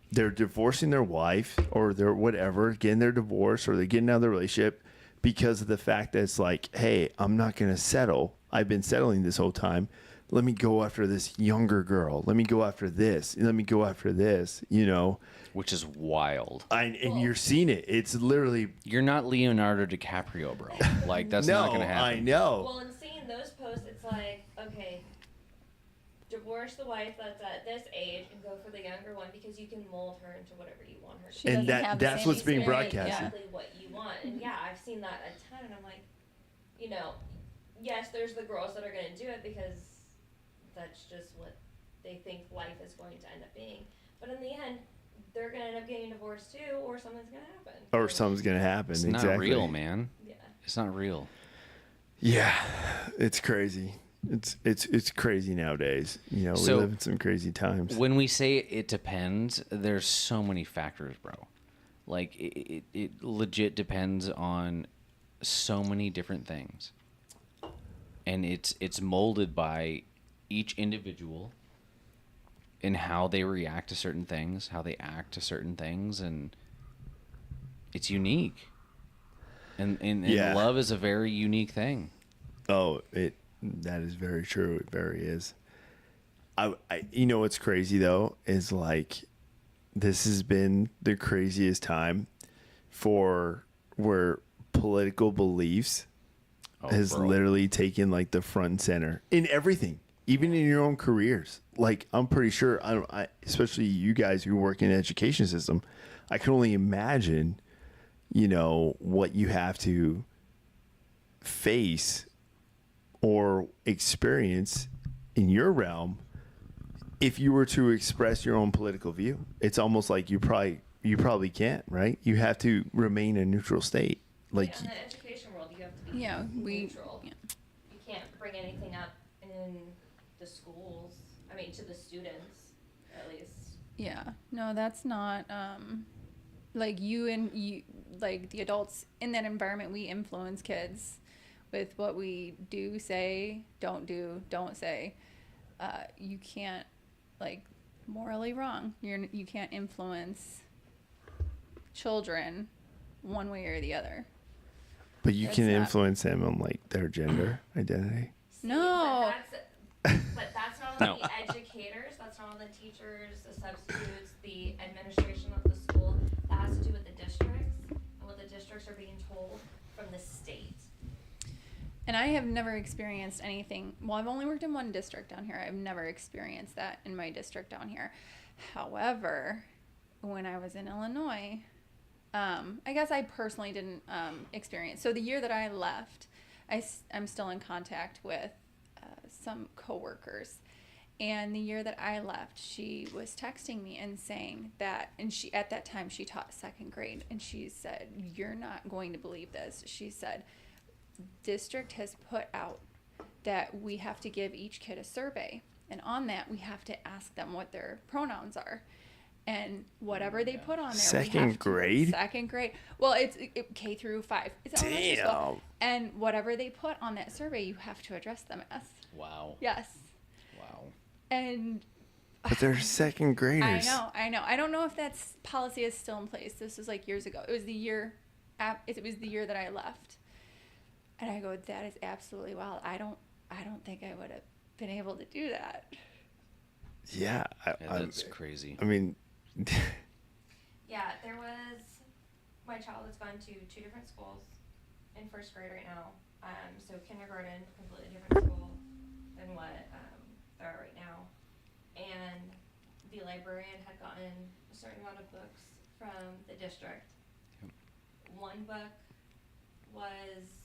they're divorcing their wife or they're whatever, getting their divorce, or they're getting out of the relationship because of the fact that it's like, hey, I'm not going to settle. I've been settling this whole time. Let me go after this younger girl. Let me go after this. Let me go after this, you know. Which is wild. And you're seeing it. It's literally. You're not Leonardo DiCaprio, bro. Like, that's not going to happen. I know. Well, in seeing those posts, it's like, okay, divorce the wife that's at this age and go for the younger one because you can mold her into whatever you want her to She be. And doesn't have the that's same what's being experience, broadcasted. Exactly what you want. And yeah, I've seen that a ton, and I'm like, you know, yes, there's the girls that are going to do it because that's just what they think life is going to end up being. But in the end, they're going to end up getting divorced too, or something's going to happen. Or something's going to happen. It's exactly. not real, man. Yeah. It's not real. Yeah, it's crazy. It's crazy nowadays. You know, So, we live in some crazy times. When we say it depends, there's so many factors, bro. Like, it legit depends on so many different things. And it's molded by each individual and how they react to certain things, how they act to certain things, and it's unique. And Yeah. love is a very unique thing. Oh, that is very true. It very is. I you know what's crazy though is, like, this has been the craziest time for where political beliefs has bro. literally taken, like, the front and center in everything, even in your own careers. Like, I'm pretty sure, especially you guys who work in the education system, I can only imagine, you know, what you have to face or experience in your realm if you were to express your own political view. It's almost like you probably can't, right? You have to remain a neutral state. Like, Yeah, in the education world, you have to be neutral. Yeah. You can't bring anything up in the schools. I mean, to the students, at least. Yeah, no, that's not like you like the adults in that environment. We influence kids with what we do, say, don't say. You can't, like, morally wrong. You can't influence children one way or the other. but you That's can not- influence them on, like, their gender identity. No. But that's not on No. the educators. That's not on the teachers, the substitutes, the administration of the school. That has to do with the districts and what the districts are being told from the state. And I have never experienced anything. Well, I've only worked in one district down here. I've never experienced that in my district down here. However, when I was in Illinois, I guess I personally didn't experience. So the year that I left, I'm still in contact with some coworkers. And the year that I left, she was texting me and saying that, and she, at that time, she taught second grade, and she said, "You're not going to believe this." She said, "District has put out that we have to give each kid a survey, and on that, we have to ask them what their pronouns are. And whatever they put on there, Second grade? Second grade. Well, it's K through 5. It's elementary school. And whatever they put on that survey, you have to address them as. Wow. Yes. Wow. And But they're second graders. I know. I don't know if that's policy is still in place. This was like years ago. It was the year that I left. And I go, that is absolutely wild. I don't think I would have been able to do that. Yeah. That's crazy. I mean, Yeah, my child has gone to 2 different schools in first grade right now. So kindergarten, completely different school than what they're at right now. And the librarian had gotten a certain amount of books from the district. Yep. One book was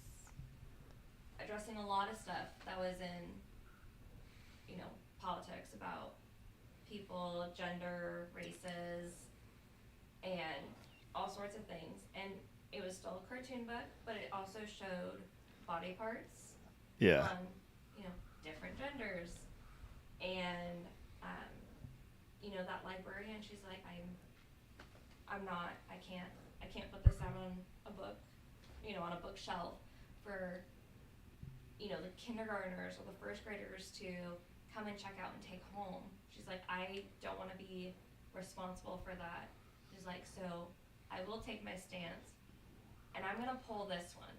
addressing a lot of stuff that was in, politics about people, gender, races, and all sorts of things. And it was still a cartoon book, but it also showed body parts yeah. on, different genders. And, that librarian, she's like, I can't put this out on a book, on a bookshelf for, the kindergartners or the first graders to come and check out and take home. She's like, I don't want to be responsible for that. She's like, so I will take my stance and I'm going to pull this one.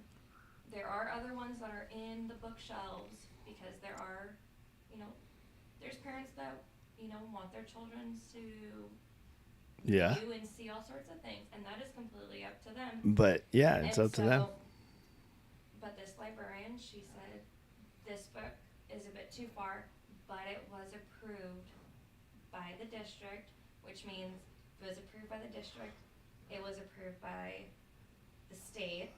There are other ones that are in the bookshelves because there are, there's parents that, want their children to do and see all sorts of things, and that is completely up to them. But yeah, it's up to them. But this librarian, she said, this book is a bit too far, but it was approved by the district, which means if it was approved by the district, it was approved by the state,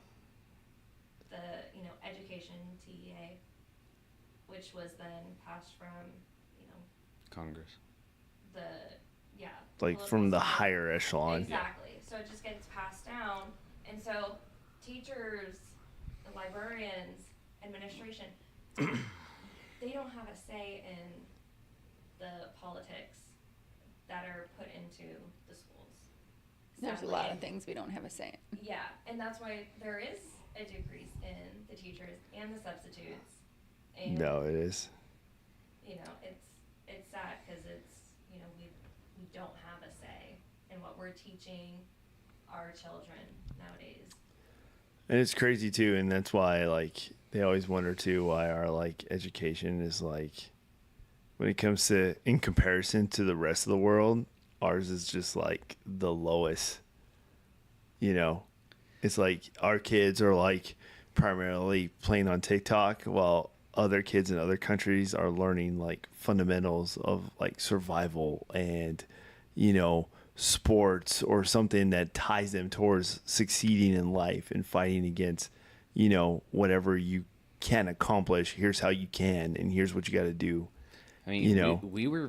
the education TEA, which was then passed from Congress. Like from the higher echelon. Exactly. So it just gets passed down, and so teachers, librarians, administration, they don't have a say in the politics that are put into the schools. There's a lot of things we don't have a say in. Yeah, and that's why there is a decrease in the teachers and the substitutes. And, No, it is. It's sad because it's, we don't have a say in what we're teaching our children nowadays. And it's crazy too, and that's why like they always wonder too why our like education is like when it comes to in comparison to the rest of the world, ours is just like the lowest. It's like our kids are like primarily playing on TikTok while other kids in other countries are learning like fundamentals of like survival and sports or something that ties them towards succeeding in life and fighting against whatever you can accomplish. Here's how you can, and here's what you got to do. I mean, we were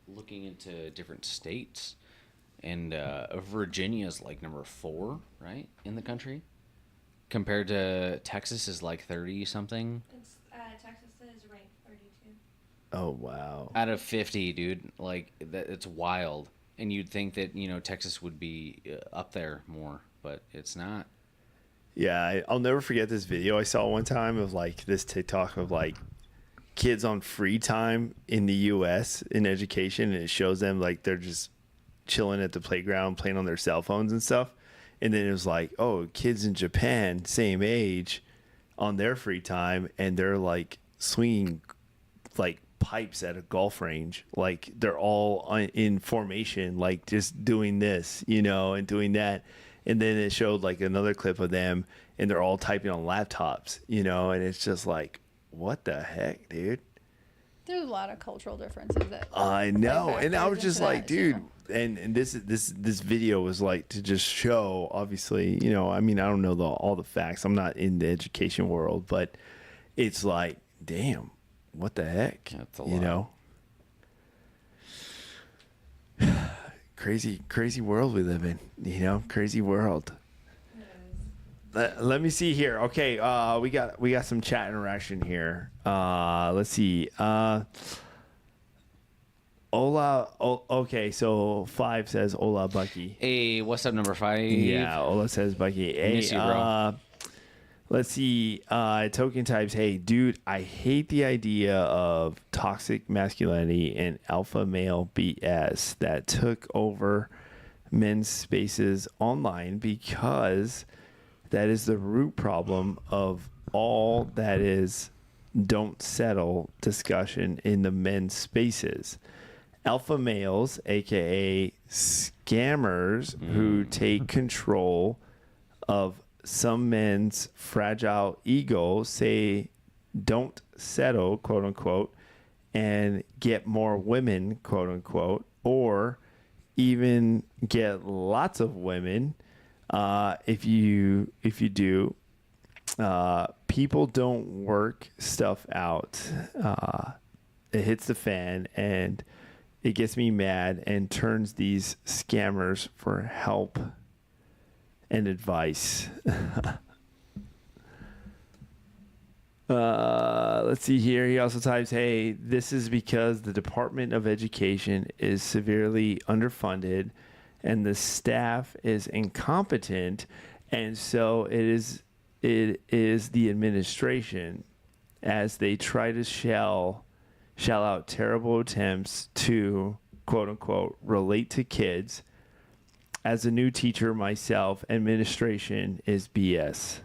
looking into different states, and Virginia's like number 4, right, in the country, compared to Texas is like 30 something. Texas is ranked 32. Oh wow! Out of 50, dude, like that, it's wild. And you'd think that Texas would be up there more, but it's not. Yeah, I'll never forget this video I saw one time of like this TikTok of like kids on free time in the U.S. in education, and it shows them like they're just chilling at the playground playing on their cell phones and stuff. And then it was like, oh, kids in Japan, same age, on their free time, and they're like swinging like pipes at a golf range. Like they're all in formation, like just doing this, and doing that. And then it showed like another clip of them, and they're all typing on laptops, and it's just like, what the heck, dude? There's a lot of cultural differences that I know, play and I was factors just into like, that, dude, too. and this video was like to just show, obviously, I mean, I don't know all the facts. I'm not in the education world, but it's like, damn, what the heck, That's a lot. Crazy world we live in, crazy world. Let me see here. Okay, we got some chat interaction here. Let's see. Okay, so 5 says Ola Bucky. Hey, what's up, number 5? Yeah, Ola says Bucky. Hey, Miss you, bro. let's see. Token types. Hey, dude, I hate the idea of toxic masculinity and alpha male BS that took over men's spaces online, because that is the root problem of all that is don't settle discussion in the men's spaces. Alpha males, aka scammers, who take control of some men's fragile ego, say don't settle, quote unquote, and get more women, quote unquote, or even get lots of women. If you do, people don't work stuff out. It hits the fan, and it gets me mad and turns these scammers for help and advice. Let's see here. He also types, hey, this is because the Department of Education is severely underfunded and the staff is incompetent, and so it is the administration, as they try to shell out terrible attempts to, quote unquote, relate to kids. As a new teacher myself, administration is BS.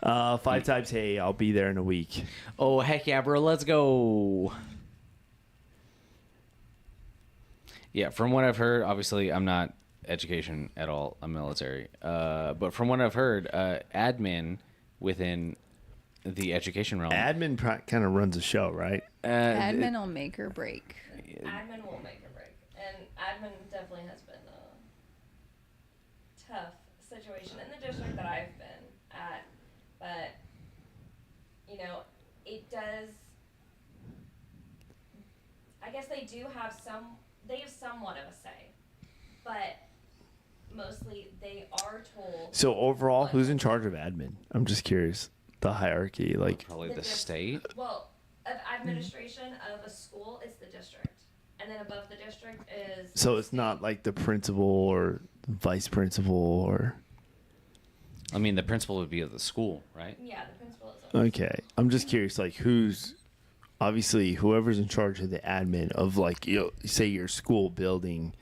5 types, hey, I'll be there in a week. Oh, heck yeah, bro. Let's go. Yeah, from what I've heard, obviously I'm not education at all. I'm military. But from what I've heard, admin within the education realm. Admin kind of runs a show, right? Admin will make or break. Admin will make or break, and admin definitely has been a tough situation in the district that I've been at. But it does. I guess they do have They have somewhat of a say, but mostly they are told. So overall, who's in charge of admin? I'm just curious. The hierarchy, like Probably the state. Well, of administration of a school, it's the district, and then above the district is. so it's not like the principal or vice principal or. I mean, the principal would be of the school, right? Yeah, the principal is. Okay, I'm just curious, like who's obviously whoever's in charge of the admin of, like, say your school building,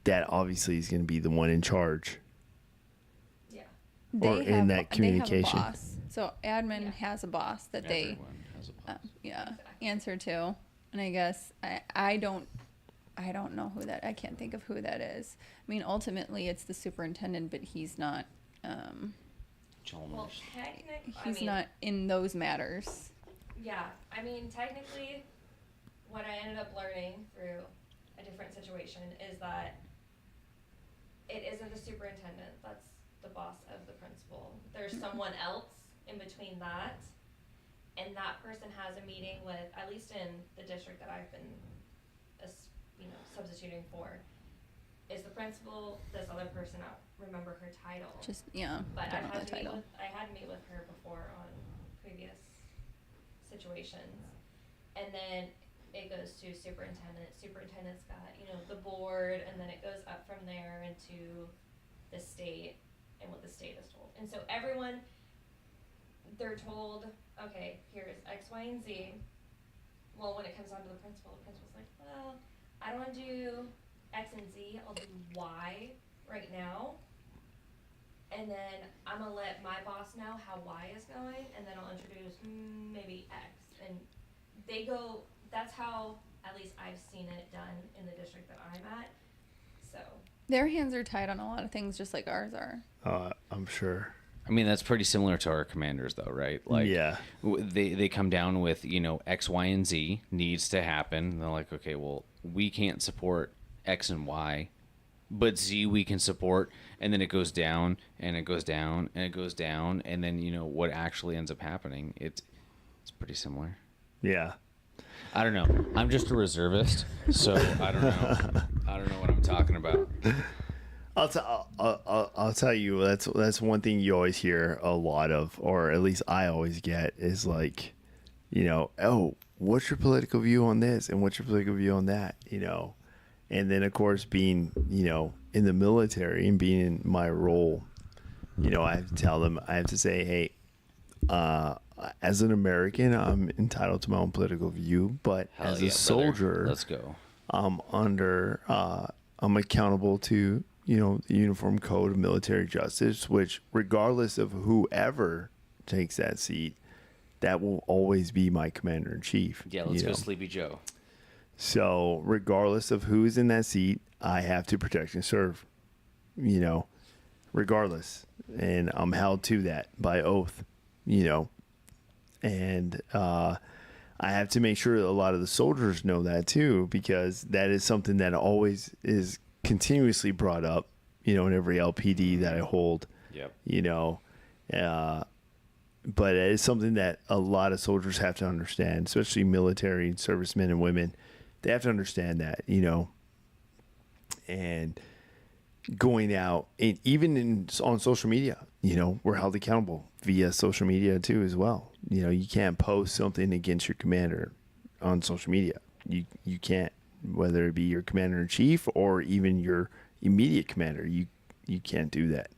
that obviously is going to be the one in charge. Yeah. Or in that communication. They have a boss. So admin has a boss that Everyone has a boss. answer to, and I guess I don't know who that. I can't think of who that is. I mean, ultimately it's the superintendent, but he's not. Well, He's not in those matters. Yeah, I mean, technically, what I ended up learning through a different situation is that it isn't the superintendent that's the boss of the principal. There's someone else in between that, and that person has a meeting with, at least in the district that I've been, substituting for, is the principal. This other person, I don't remember her title. don't But I know had the title. I had to meet with her before on previous situations, and then it goes to superintendent. Superintendent's got the board, and then it goes up from there into the state and what the state is told. And so everyone, they're told, okay, here's X, Y, and Z. Well, when it comes down to the principal's like, well, I don't want to do X and Z. I'll do Y right now. And then I'm going to let my boss know how Y is going, and then I'll introduce maybe X. And they go, that's how, at least I've seen it done in the district that I'm at. So. Their hands are tied on a lot of things, just like ours are. I'm sure. I mean, that's pretty similar to our commanders, though, right? Like, Yeah. They come down with, X, Y, and Z needs to happen. And they're like, okay, well, we can't support X and Y, but Z we can support. And then it goes down, and it goes down, and it goes down. And then, what actually ends up happening, it's pretty similar. Yeah. I don't know. I'm just a reservist, so I don't know. I don't know what I'm talking about. I'll tell you, that's one thing you always hear a lot of, or at least I always get, is like, oh, what's your political view on this, and what's your political view on that, and then of course being, in the military and being in my role, I have to tell them, I have to say, hey, as an American, I'm entitled to my own political view, but Hell as yeah, a soldier, brother. Let's go. I'm accountable to, the Uniform Code of Military Justice, which regardless of whoever takes that seat, that will always be my commander in chief. Yeah, let's go Sleepy Joe. So regardless of who's in that seat, I have to protect and serve, regardless. And I'm held to that by oath, and I have to make sure that a lot of the soldiers know that too, because that is something that always is continuously brought up, in every LPD that I hold. Yep. But it is something that a lot of soldiers have to understand, especially military and servicemen and women. They have to understand that, and going out, and even on social media, we're held accountable via social media too as well. You can't post something against your commander on social media. You can't, whether it be your commander in chief or even your immediate commander. You can't do that.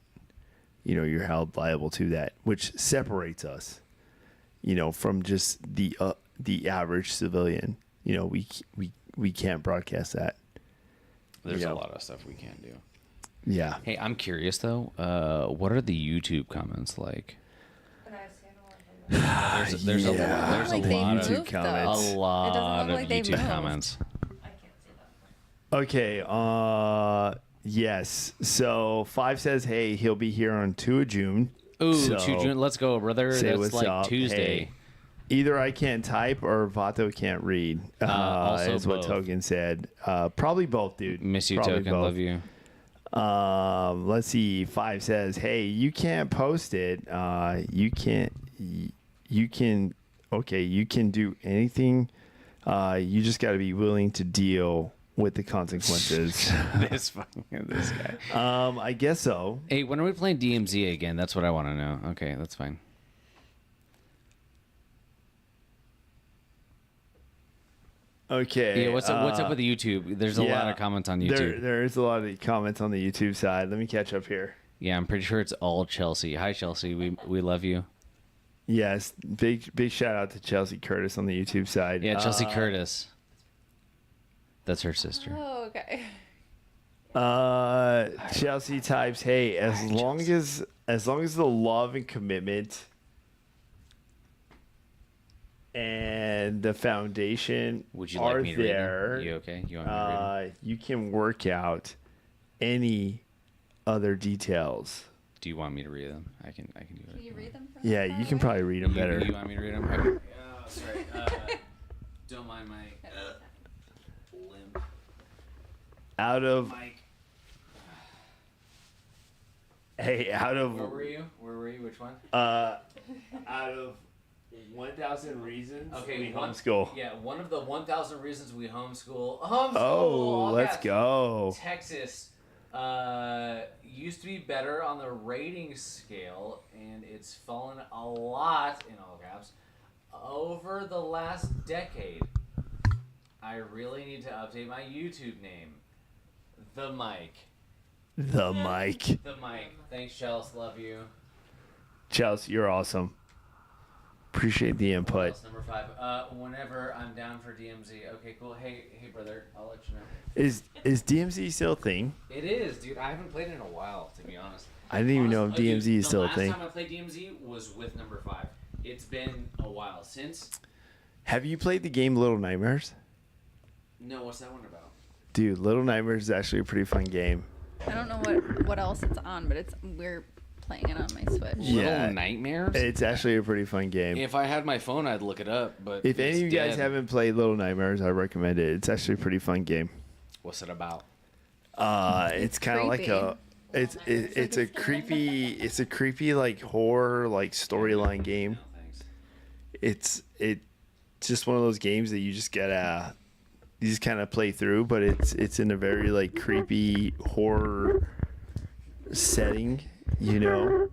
You're held liable to that, which separates us, from just the average civilian. We can't broadcast that. There's a lot of stuff we can't do. Yeah. Hey, I'm curious though. What are the YouTube comments like? But I see There's a Yeah. lot. There's Like a they lot of moved, though. comments. a It lot doesn't of look like they've YouTube moved. comments. I can't see that. Okay. Yes. So 5 says, hey, he'll be here on 2 of June. Ooh, So, 2 June. Let's go, brother. say That's what's like up. Tuesday. Hey, either I can't type or Vato can't read. Also is what both. Token said. Probably both, dude. Miss you, Probably Token. both. Love you. Let's see. 5 says, hey, you can't post it. You can do anything. You just got to be willing to deal with the consequences. this guy. I guess so. Hey, when are we playing DMZ again? That's what I want to know. Okay, that's fine. Okay. Yeah, what's up with the YouTube? There's a lot of comments on YouTube. There is a lot of comments on the YouTube side. Let me catch up here. Yeah, I'm pretty sure it's all Chelsea. Hi, Chelsea. We love you. Yes, big shout out to Chelsea Curtis on the YouTube side. Yeah, Chelsea Curtis. That's her sister. Oh, okay. Chelsea types, hey, as long as the love and commitment and the foundation Would you are like me to read there, them? You okay? You want me to read them? you can work out any other details. Do you want me to read them? I can do it. Can you read them? From Yeah, far you can away? probably read them You- better. You want me to read them? Okay. Oh, sorry. Don't mind my limp. Out of Mike. out of Where were you? Which one? out of 1,000 reasons Okay, we one- homeschool. Yeah, one of the 1,000 reasons we homeschool. Homeschool. Oh, all let's caps. go. Texas used to be better on the rating scale, and it's fallen a lot in all caps over the last decade. I really need to update my YouTube name. The Mike. The mic. The Mike. Thanks, Chelsea. Love you. Chelsea, you're awesome. Appreciate the What input. else? Number 5. Whenever I'm down for DMZ. Okay, cool. Hey, brother. I'll let you know. Is DMZ still a thing? It is, dude. I haven't played it in a while, to be honest. I didn't even know if Honestly, DMZ dude, is still a thing. The last time I played DMZ was with number 5. It's been a while since. Have you played the game Little Nightmares? No, what's that one about? Dude, Little Nightmares is actually a pretty fun game. I don't know what else it's on, but we're playing it on my Switch. Yeah. Little Nightmares. It's actually a pretty fun game. If I had my phone, I'd look it up. But If any it's of you guys dead. haven't played Little Nightmares, I recommend it. It's actually a pretty fun game. What's it about? It's kind of like creepy. it's a creepy like horror like storyline game. Thanks. It's just one of those games that you just kind of play through, but it's in a very like creepy horror setting, you know.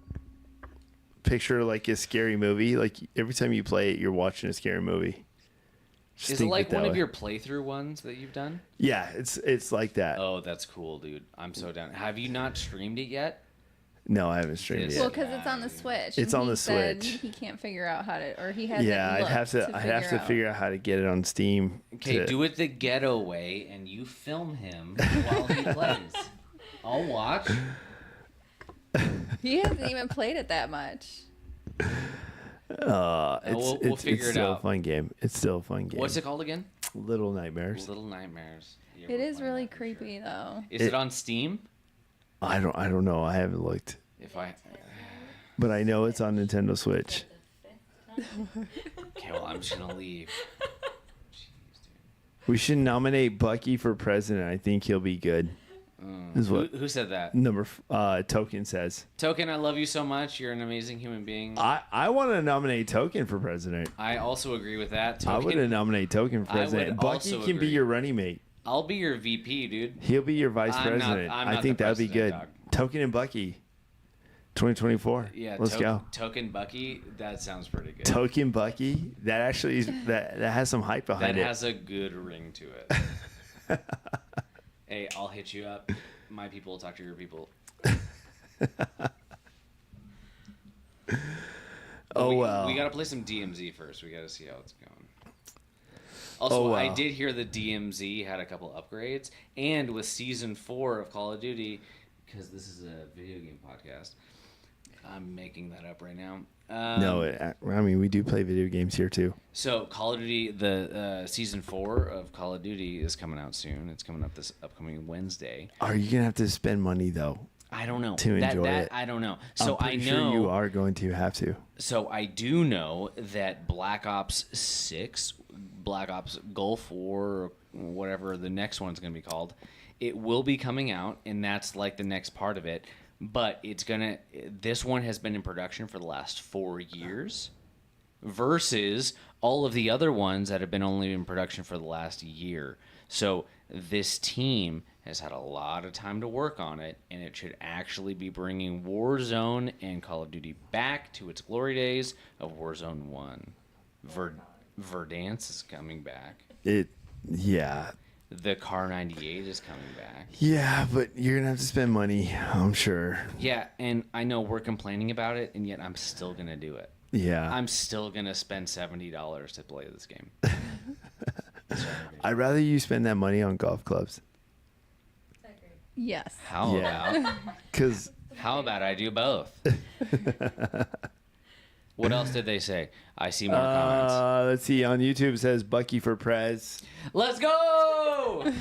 Picture like a scary movie. Like every time you play it, you're watching a scary movie. Just Is it think like that one of way. your playthrough ones that you've done? Yeah, it's like that. Oh, that's cool, dude. I'm so down. Have you not streamed it yet? No, I haven't streamed This- it Well, yet. because it's on the Switch. It's and on he the said Switch. He can't figure out how to, or he hasn't. Yeah, I'd have to figure figure out how to get it on Steam. Okay, do it the ghetto way, and you film him while he plays. I'll watch. He hasn't even played it that much. We'll figure it's it still out. a fun game. It's still a fun game. What's it called again? Little Nightmares. Little Nightmares. Yeah, It we're is playing really that for creepy though. Is it on Steam? I don't know. I haven't looked, If I but I know it's on Nintendo Switch. okay, well, I'm just gonna leave. Jeez, We should nominate Bucky for president. I think he'll be good. dude. Is what Who said that? Token says. Token, I love you so much. You're an amazing human being. I want to nominate Token for president. I also agree with that. I would Token, nominate Token for I would president. Bucky also can be agree. your running mate. I'll be your VP, dude. He'll be your vice I'm not- president. I'm I not think the that would be good. president, Token and Bucky, 2024. Yeah, Let's go. Token Bucky. That sounds pretty good. Token Bucky. That actually is, that has some hype That behind it. has a good ring to it. Hey, I'll hit you up. My people will talk to your people. Oh, we, wow. We gotta play some DMZ first. We gotta see how it's going. Also, Oh, wow. I did hear the DMZ had a couple upgrades, and with Season 4 of Call of Duty, because this is a video game podcast, I'm making that up right now. I mean, we do play video games here too. So Call of Duty, the Season 4 of Call of Duty is coming out soon. It's coming up this upcoming Wednesday. Are you gonna have to spend money though I don't know. to enjoy it? I don't know. So I'm I pretty know sure you are going to have to. So I do know that Black Ops 6, Black Ops Gulf War, or whatever the next one's going to be called, it will be coming out, and that's like the next part of it. But this one has been in production for the last 4 years versus all of the other ones that have been only in production for the last year. So this team has had a lot of time to work on it, and it should actually be bringing Warzone and Call of Duty back to its glory days of Warzone 1. Verdansk is coming back. Yeah, The Car 98 is coming back. yeah, but you're gonna have to spend money, I'm sure. Yeah, and I know we're complaining about it, and yet I'm still going to do it. Yeah, I'm still going to spend $70 to play this game. I'd rather you spend that money on golf clubs. Yes. How Yeah. about Cause How about I do both? What else did they say? I see more comments. let's see. On YouTube it says Bucky for Prez. Let's go!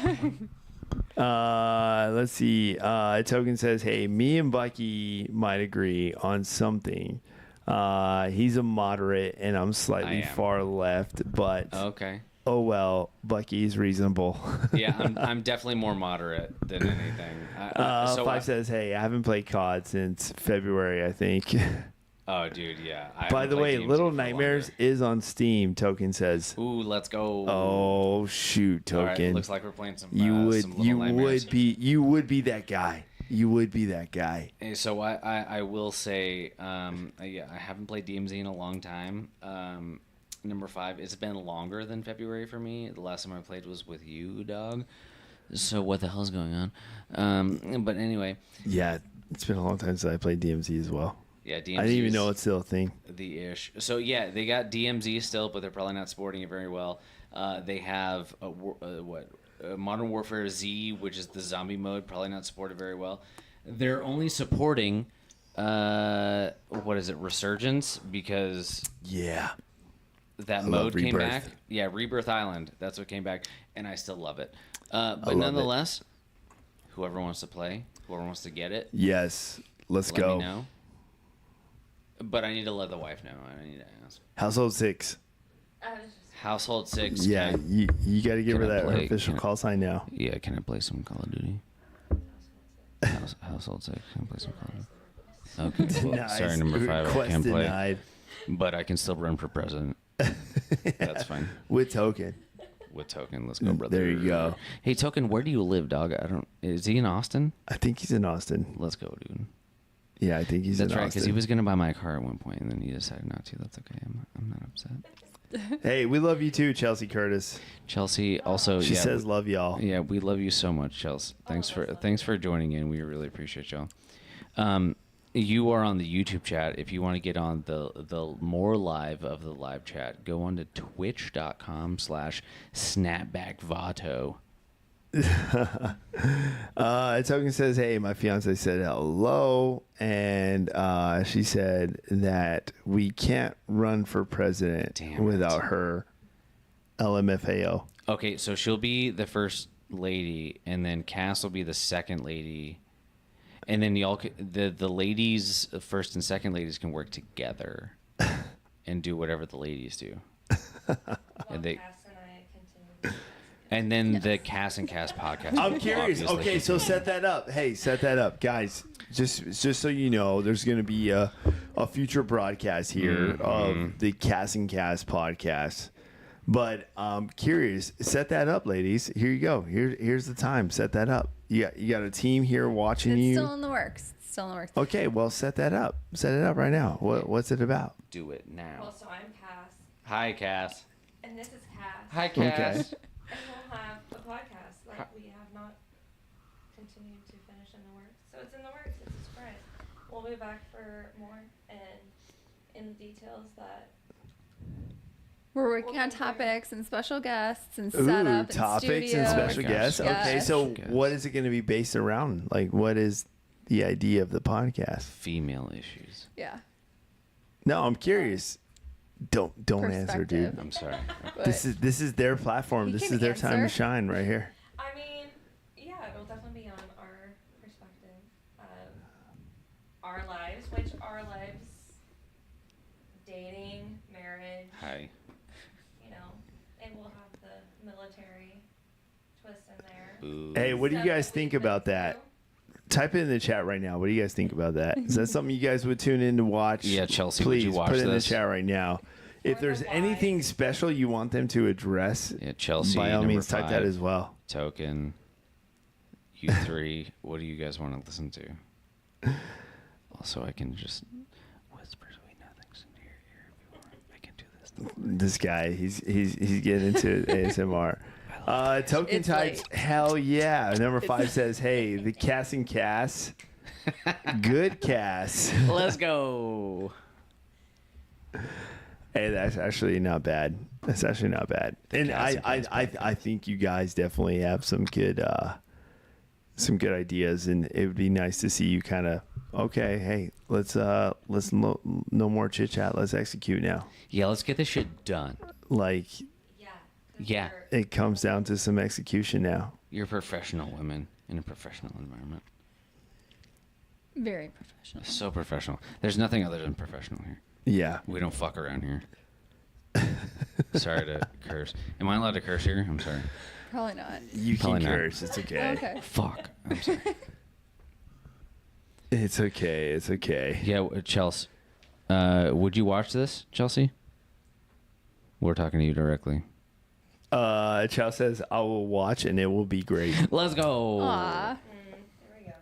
Let's see. Token says, "Hey, me and Bucky might agree on something. He's a moderate, and I'm I slightly am. far left, but Okay. oh well, Bucky's reasonable." Yeah, I'm definitely more moderate than anything. Five says, "Hey, I haven't played COD since February, I think." Oh, dude, yeah. By the way, Little Nightmares Longer. is on Steam. Token says. Ooh, let's go. Oh shoot, All right, Token. looks like we're playing some. you some Little Nightmares. you would be that guy. You would be that guy. Hey, so I will say, yeah, I haven't played DMZ in a long time. Number 5, it's been longer than February for me. The last time I played was with you, dog. So what the hell's going on? But anyway, Yeah, it's been a long time since I played DMZ as well. yeah, DMZ. I didn't even is know it's still a thing. the ish. So yeah, they got DMZ still, but they're probably not supporting it very well. They have Modern Warfare Z, which is the zombie mode, probably not supported very well. They're only supporting what is it, Resurgence, because Yeah. that I mode love came Rebirth. back. Yeah, Rebirth Island. That's what came back, and I still love it. But love it. nonetheless, whoever wants to play, whoever wants to get it, Yes. Let's let go. me know. But I need to let the wife know. I need to ask. Household 6. I was just Household 6. Yeah, you got to give her can I that play- official can I- call sign now. Yeah, can I play some Call of Duty? Household 6. Can I play some Call of Duty? Okay. Well, Nice. sorry, number 5. I Request can't play. denied. But I can still run for president. That's fine. With token. With Token, let's go, brother. There you go. Hey, Token, where do you live, dog? I don't. Is he in Austin? I think he's in Austin. Let's go, dude. Yeah, I think he's That's in right, Austin. because he was gonna buy my car at one point, and then he decided not to. That's okay. I'm not upset. Hey, we love you too, Chelsea Curtis. Chelsea also. She yeah, says love y'all. Yeah, we love you so much, Chelsea. Thanks for joining in. We really appreciate y'all. You are on the YouTube chat. If you want to get on the more live of the live chat, go on to twitch.com/snapbackvato. Token says, hey, my fiance said hello, and she said that we can't run for president Damn it. without her LMFAO. Okay, so she'll be the first lady, and then Cass will be the second lady, and then the ladies, first and second ladies, can work together and do whatever the ladies do. and they- Cass and I continue. And then the Cass&Cass podcast. I'm will curious. obviously Okay, so continue. set that up. Hey, set that up, guys. Just so you know, there's going to be a future broadcast here of the Cass&Cass podcast. But I'm curious. Set that up, ladies. Here you go. Here's the time. Set that up. You got a team here watching It's you. still in the works. It's still in the works. Okay, well, set that up. Set it up right now. What's it about? Do it Well, now. so I'm Cass, Hi, Cass. and this is Cass. Hi, Cass. Okay. And we'll have a podcast that we have not continued to finish in the works. So it's in the works. It's a surprise. We'll be back for more and in details that We're working We'll on figure it out. topics and special guests and Ooh, setup and topics studio. and Oh my special gosh. guests. Yeah. Okay, so Special guests. what is it going to be based around? Like, what is the idea of the podcast? Female issues. Yeah. No, I'm curious. Don't answer, dude. Perspective. I'm sorry. But This is their platform. You This can is their time to answer. shine right here. I mean, yeah, it'll definitely be on our perspective of our lives, which our lives, dating, marriage, Hi. you know, and we'll have the military twist in there. Ooh. Hey, what do you Stuff guys that we've think been about that? through. Type it in the chat right now. What do you guys think about that? Is that something you guys would tune in to watch? Yeah, Chelsea, would please you watch put it in the this? chat right now. If Or there's the anything why. special you want them to address, Yeah, Chelsea. by all number means, type that 5, as well. Token. You 3. What do you guys want to listen to? Also, I can just whisper sweet nothings into your ear if you want. I can do this. This guy, he's getting into ASMR. Token It's types, late. hell yeah. Number 5 says, hey, the Cass&Cass, good Cass. Let's go. Hey, that's actually not bad. That's actually not bad. And Cass&Cass I think you guys definitely have some good ideas, and it would be nice to see you kind of, okay, hey, let's no more chit chat. Let's execute now. Yeah, let's get this shit done. Like, Yeah. 'cause Yeah. we're- it comes down to some execution now. You're professional women in a professional environment. very professional. So professional. There's nothing other than professional here. Yeah. We don't fuck around here. Sorry to curse. Am I allowed to curse here? I'm sorry. Probably not. You can Probably not. curse. It's okay. Okay. Fuck. I'm sorry. It's okay. It's okay. Yeah, Chelsea. Would you watch this, Chelsea? We're talking to you directly. Chow says, I will watch and it will be great. Let's go. Aw. there we go.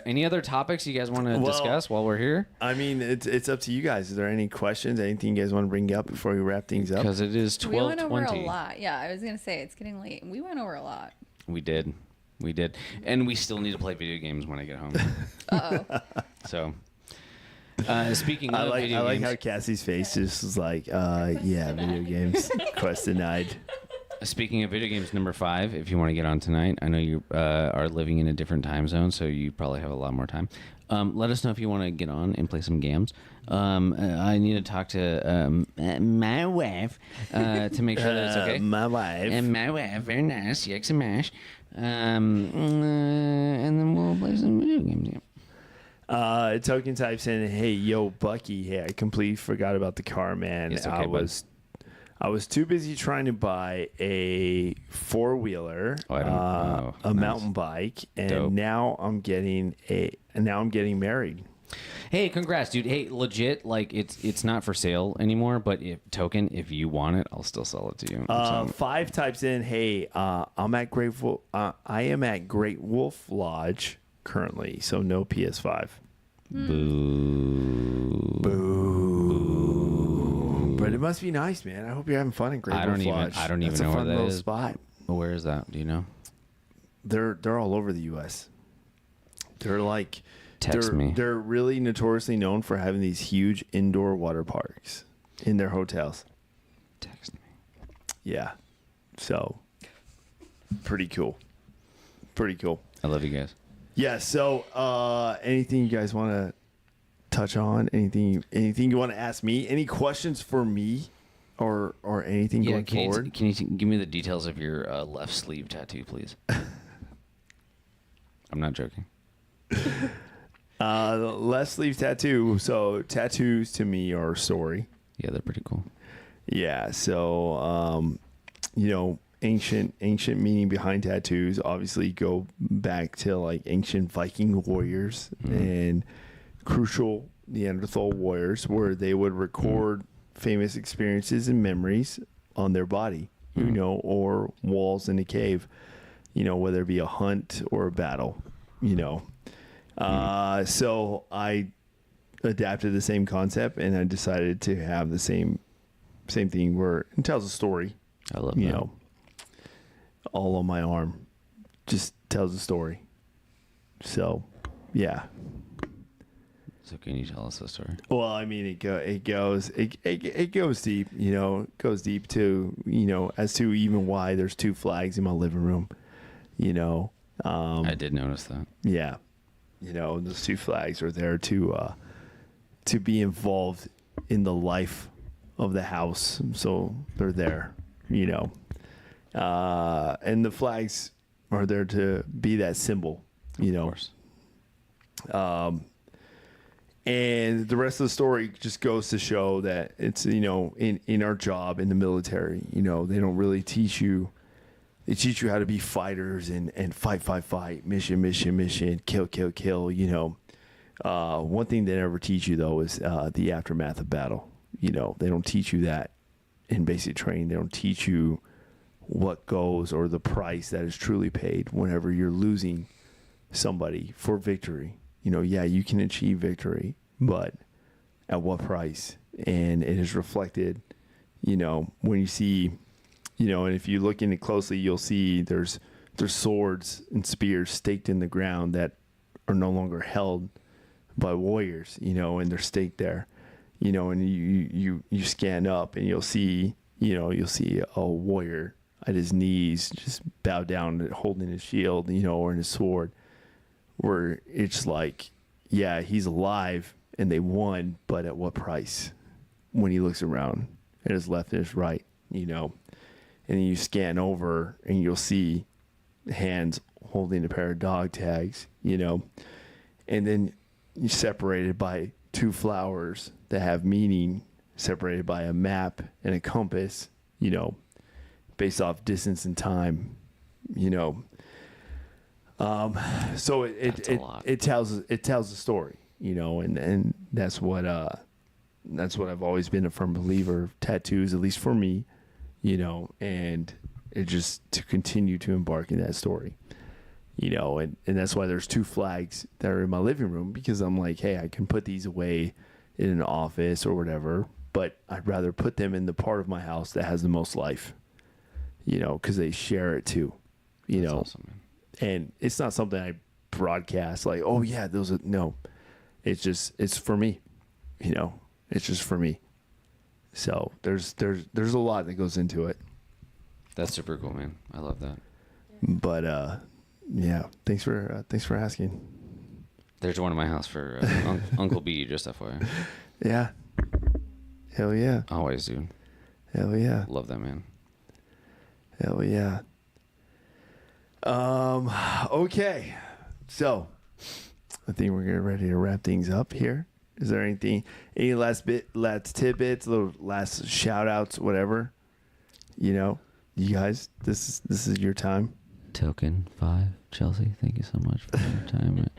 Any other topics you guys want to Well- discuss while we're here? I mean, it's up to you guys. Is there any questions? Anything you guys want to bring up before we wrap things up? Because it is We went over a 12:20. lot. Yeah, I was gonna say it's getting late. We went over a lot. We did, and we still need to play video games when I get home. Uh-oh. So, speaking I of like video games, how Cassie's face just was like, yeah, video games. Quest denied. speaking of video games, number 5. If you want to get on tonight, I know you are living in a different time zone, so you probably have a lot more time. Let us know if you want to get on and play some games. I need to talk to my wife to make sure that it's okay. My wife. And my wife, very nice, yaks and mash. And then we'll play some video games. Yeah. Token types in, hey, yo, Bucky. Hey, I completely forgot about the car, man. It's okay, bud. I was too busy trying to buy a 4-wheeler, a nice. mountain bike, and Dope. now I'm getting married. Hey, congrats, dude. Hey, legit, like it's not for sale anymore, but if you want it, I'll still sell it to you. 5 types in, hey, I am at Great Wolf Lodge currently, so no PS5. But it must be nice, man. I hope you're having fun in Great Wolf Lodge. I don't even That's know a where fun that little is. spot. Where is that? Do you know? They're all over the U.S. They're like Text me. They're really notoriously known for having these huge indoor water parks in their hotels. Text me. Yeah, so pretty cool. Pretty cool. I love you guys. Yeah. So, anything you guys want to touch on? Anything you want to ask me? Any questions for me, or anything going forward? Can you give me the details of your left sleeve tattoo, please? I'm not joking. The left sleeve tattoo. So tattoos to me are a story. Yeah, they're pretty cool. Yeah. So, ancient meaning behind tattoos obviously go back to like ancient Viking warriors and crucial Neanderthal warriors, where they would record famous experiences and memories on their body, or walls in a cave, whether it be a hunt or a battle, So I adapted the same concept, and I decided to have the same thing where it tells a story. I love that. All on my arm, just tells a story. So, yeah. So can you tell us the story? Well, I mean, it goes deep. It goes deep to as to even why there's 2 flags in my living room. I did notice that. Yeah, those 2 flags are there to be involved in the life of the house. So they're there, and the flags are there to be that symbol, Of course. And the rest of the story just goes to show that it's, in our job in the military, they don't really teach you. They teach you how to be fighters and fight, mission, kill. One thing they never teach you, though, is the aftermath of battle. They don't teach you that in basic training. They don't teach you what goes or the price that is truly paid whenever you're losing somebody for victory. You can achieve victory, but at what price? And it is reflected, when you see, and if you look in it closely, you'll see there's swords and spears staked in the ground that are no longer held by warriors, and they're staked there, and you scan up and you'll see a warrior at his knees, just bow down, holding his shield, or in his sword, where it's like, yeah, he's alive and they won, but at what price? When he looks around at his left and his right, and then you scan over and you'll see hands holding a pair of dog tags, and then you're separated by 2 flowers that have meaning, separated by a map and a compass, based off distance and time, so it tells a story, and that's what I've always been a firm believer of tattoos, at least for me, and it just to continue to embark in that story, and that's why there's 2 flags that are in my living room, because I'm like, hey, I can put these away in an office or whatever, but I'd rather put them in the part of my house that has the most life, because they share it too, That's awesome, man. And it's not something I broadcast like, oh yeah, no, it's for me, it's just for me. So there's a lot that goes into it. That's super cool, man. I love that. But yeah, thanks for asking. There's one in my house for Uncle B, just FYI. Yeah. Hell yeah. Always, dude. Hell yeah. Love that, man. Hell yeah. Okay. So, I think we're getting ready to wrap things up here. Is there any last tidbits, little last shout outs, whatever? You know, you guys, this is your time. Token 5, Chelsea. Thank you so much for your time.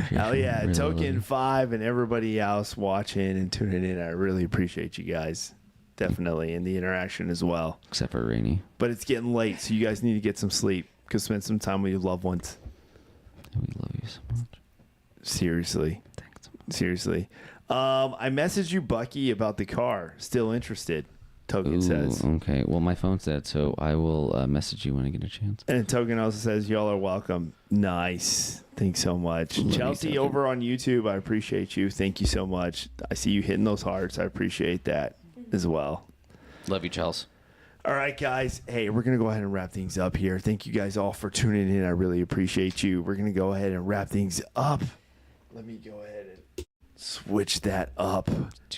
Hell yeah, Really love Token you. 5 and everybody else watching and tuning in. I really appreciate you guys. Definitely, and the interaction as well. Except for Rainy. But it's getting late, so you guys need to get some sleep. Go spend some time with your loved ones. We love you so much. Seriously. Thanks. Seriously. I messaged you, Bucky, about the car. Still interested, Token says. Okay. Well, my phone's dead, so I will message you when I get a chance. And Token also says, y'all are welcome. Nice. Thanks so much. Love you, Chelsea Token. over on YouTube, I appreciate you. Thank you so much. I see you hitting those hearts. I appreciate that as well. Love you, Chels. All right, guys. Hey, we're going to go ahead and wrap things up here. Thank you guys all for tuning in. I really appreciate you. We're going to go ahead and wrap things up. Let me go ahead and switch that up.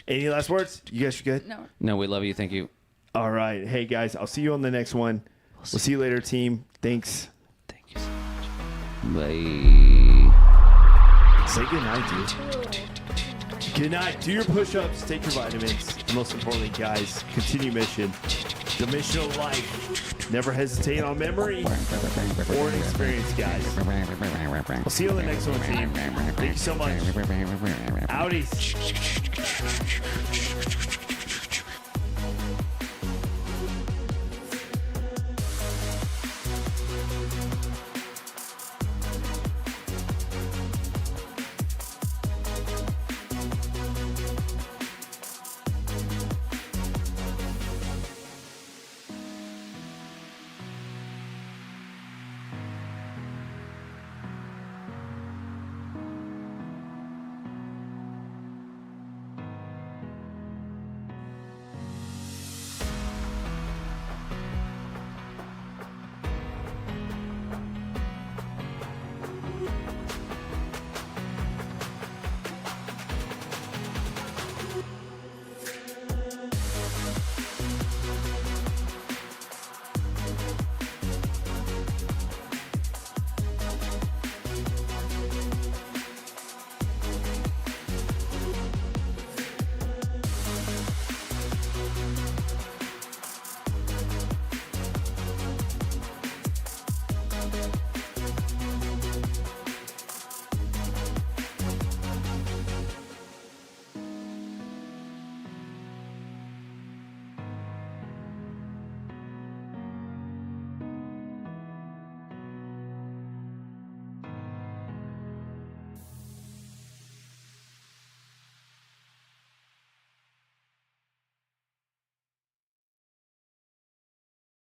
Any last words? You guys are good? No. No, we love you. Thank you. All right. Hey, guys, I'll see you on the next one. We'll see you later, team. Thanks. Thank you so much. Bye. Say good night, dude. Good night. Do your push-ups. Take your vitamins. And most importantly, guys, continue mission. The mission of life. Never hesitate on memory or an experience, guys. We'll see you on the next one, team. Thank you so much. Outies.